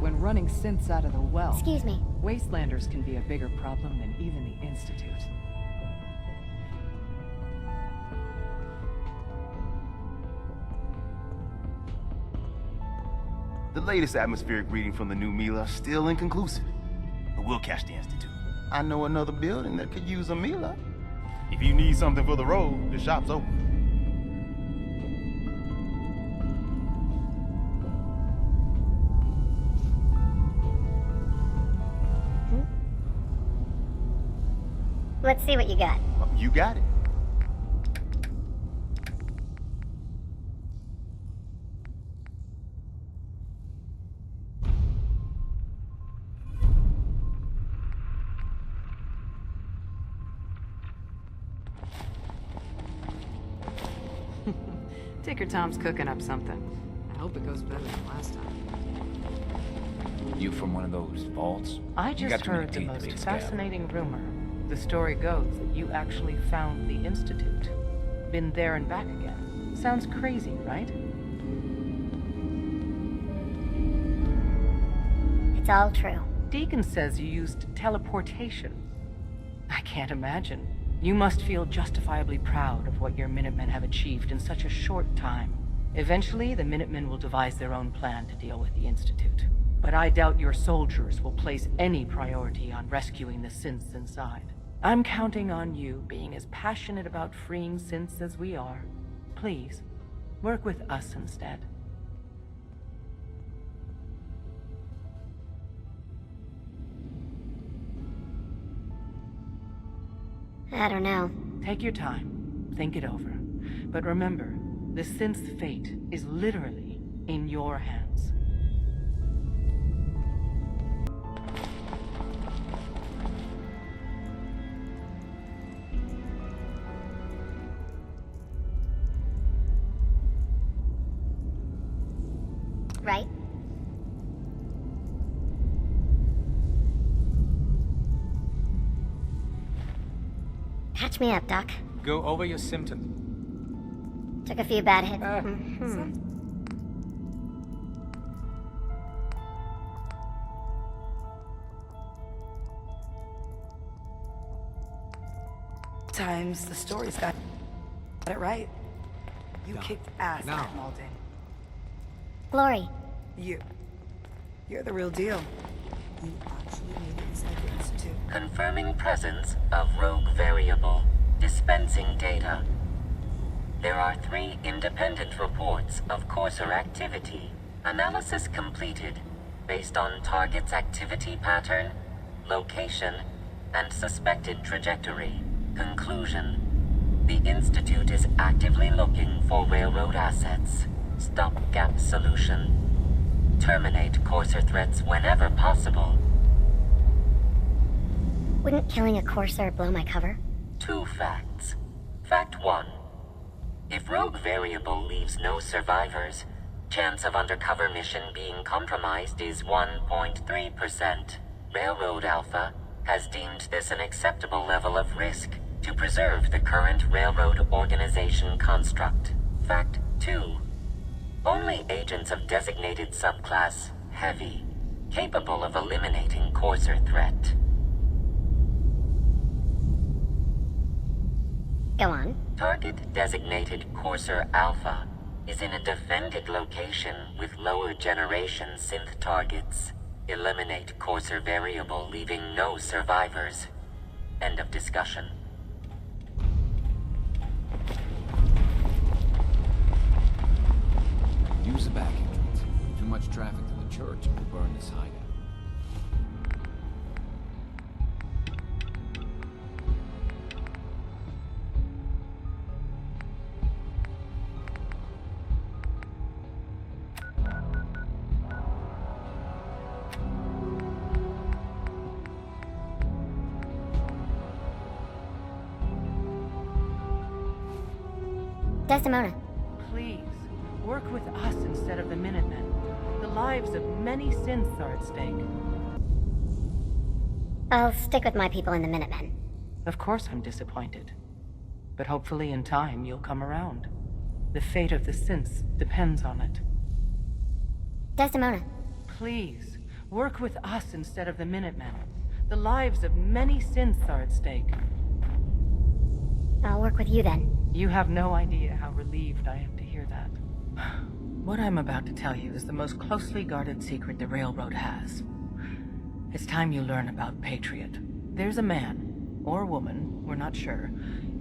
[SPEAKER 15] When running synths out of the well...
[SPEAKER 2] Excuse me.
[SPEAKER 15] Wastelanders can be a bigger problem than even the Institute.
[SPEAKER 23] The latest atmospheric reading from the new Mila still inconclusive. But we'll catch the Institute. I know another building that could use a Mila. If you need something for the road, the shop's open.
[SPEAKER 2] Let's see what you got.
[SPEAKER 23] You got it.
[SPEAKER 15] Tinker Tom's cooking up something. I hope it goes better than last time.
[SPEAKER 9] You from one of those vaults?
[SPEAKER 24] I
[SPEAKER 9] You
[SPEAKER 24] just
[SPEAKER 9] got too many
[SPEAKER 24] heard the
[SPEAKER 9] teeth to
[SPEAKER 24] most
[SPEAKER 9] be a scab.
[SPEAKER 24] fascinating rumor. The story goes that you actually found the Institute. Been there and back again. Sounds crazy, right?
[SPEAKER 2] It's all true.
[SPEAKER 24] Deacon says you used teleportation. I can't imagine. You must feel justifiably proud of what your Minutemen have achieved in such a short time. Eventually, the Minutemen will devise their own plan to deal with the Institute. But I doubt your soldiers will place any priority on rescuing the synths inside. I'm counting on you being as passionate about freeing synths as we are. Please, work with us instead.
[SPEAKER 2] I don't know.
[SPEAKER 24] Take your time. Think it over. But remember, the synth's fate is literally in your hands.
[SPEAKER 2] right? Patch me up, Doc.
[SPEAKER 4] Go over your symptoms.
[SPEAKER 2] Took a few bad hits.
[SPEAKER 11] Times the story's got it right. You kicked ass
[SPEAKER 4] No.
[SPEAKER 11] at Malden.
[SPEAKER 2] Glory.
[SPEAKER 11] You're the real deal. You actually made it inside the Institute.
[SPEAKER 10] Confirming presence of rogue variable. Dispensing data. There are 3 independent reports of courser activity. Analysis completed based on target's activity pattern, location, and suspected trajectory. Conclusion. The Institute is actively looking for railroad assets. Stopgap solution. Terminate courser threats whenever possible.
[SPEAKER 2] Wouldn't killing a courser blow my cover?
[SPEAKER 10] 2 facts. Fact 1. If rogue variable leaves no survivors, chance of undercover mission being compromised is 1.3%. Railroad Alpha has deemed this an acceptable level of risk to preserve the current railroad organization construct. Fact 2. Only agents of designated subclass Heavy, capable of eliminating courser threat.
[SPEAKER 2] Go on.
[SPEAKER 10] Target designated Courser Alpha is in a defended location with lower generation synth targets. Eliminate Courser variable, leaving no survivors. End of discussion.
[SPEAKER 9] Use the back entrance. Too much traffic to the church will burn this hideout.
[SPEAKER 2] Desdemona.
[SPEAKER 24] Please, work with us instead of the Minutemen. The lives of many synths are at stake.
[SPEAKER 2] I'll stick with my people in the Minutemen.
[SPEAKER 24] Of course I'm disappointed. But hopefully in time you'll come around. The fate of the synths depends on it.
[SPEAKER 2] Desdemona.
[SPEAKER 24] Please, work with us instead of the Minutemen. The lives of many synths are at stake.
[SPEAKER 2] I'll work with you then.
[SPEAKER 24] You have no idea how relieved I am to hear that. What I'm about to tell you is the most closely guarded secret the Railroad has. It's time you learn about Patriot. There's a man, or woman, we're not sure,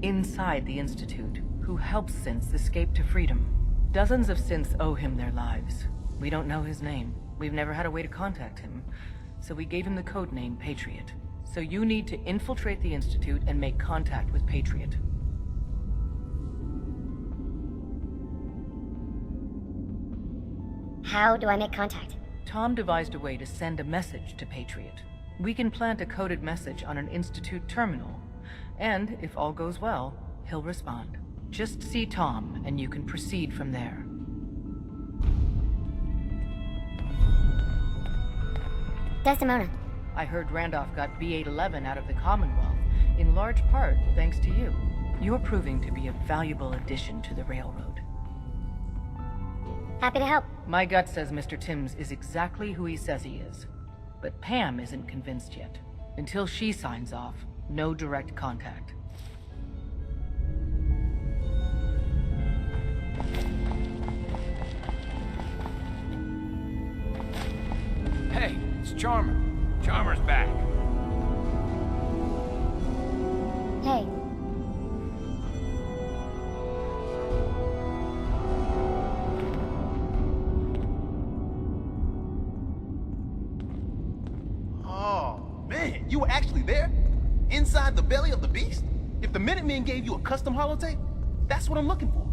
[SPEAKER 24] inside the Institute who helps synths escape to freedom. Dozens of synths owe him their lives. We don't know his name. We've never had a way to contact him. So we gave him the codename Patriot. So you need to infiltrate the Institute and make contact with Patriot.
[SPEAKER 2] How do I make contact?
[SPEAKER 24] Tom devised a way to send a message to Patriot. We can plant a coded message on an Institute terminal. And, if all goes well, he'll respond. Just see Tom, and you can proceed from there.
[SPEAKER 2] Desdemona.
[SPEAKER 24] I heard Randolph got B-811 out of the Commonwealth, in large part thanks to you. You're proving to be a valuable addition to the Railroad.
[SPEAKER 2] Happy to help.
[SPEAKER 24] My gut says Mr. Timms is exactly who he says he is. But Pam isn't convinced yet. Until she signs off, no direct contact.
[SPEAKER 9] Hey, it's Charmer. Charmer's back.
[SPEAKER 2] Hey.
[SPEAKER 23] Oh, man, you were actually there? Inside the belly of the beast? If the Minutemen gave you a custom holotape, that's what I'm looking for.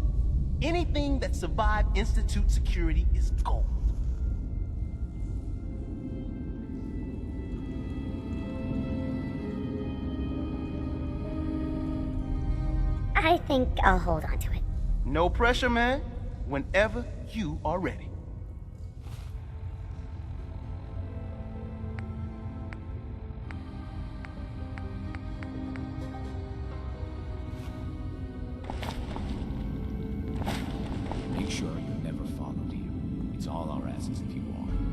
[SPEAKER 23] Anything that survived Institute security is gold.
[SPEAKER 2] I think I'll hold on to it.
[SPEAKER 23] No pressure, man. Whenever you are ready.
[SPEAKER 9] It's all our asses if you want.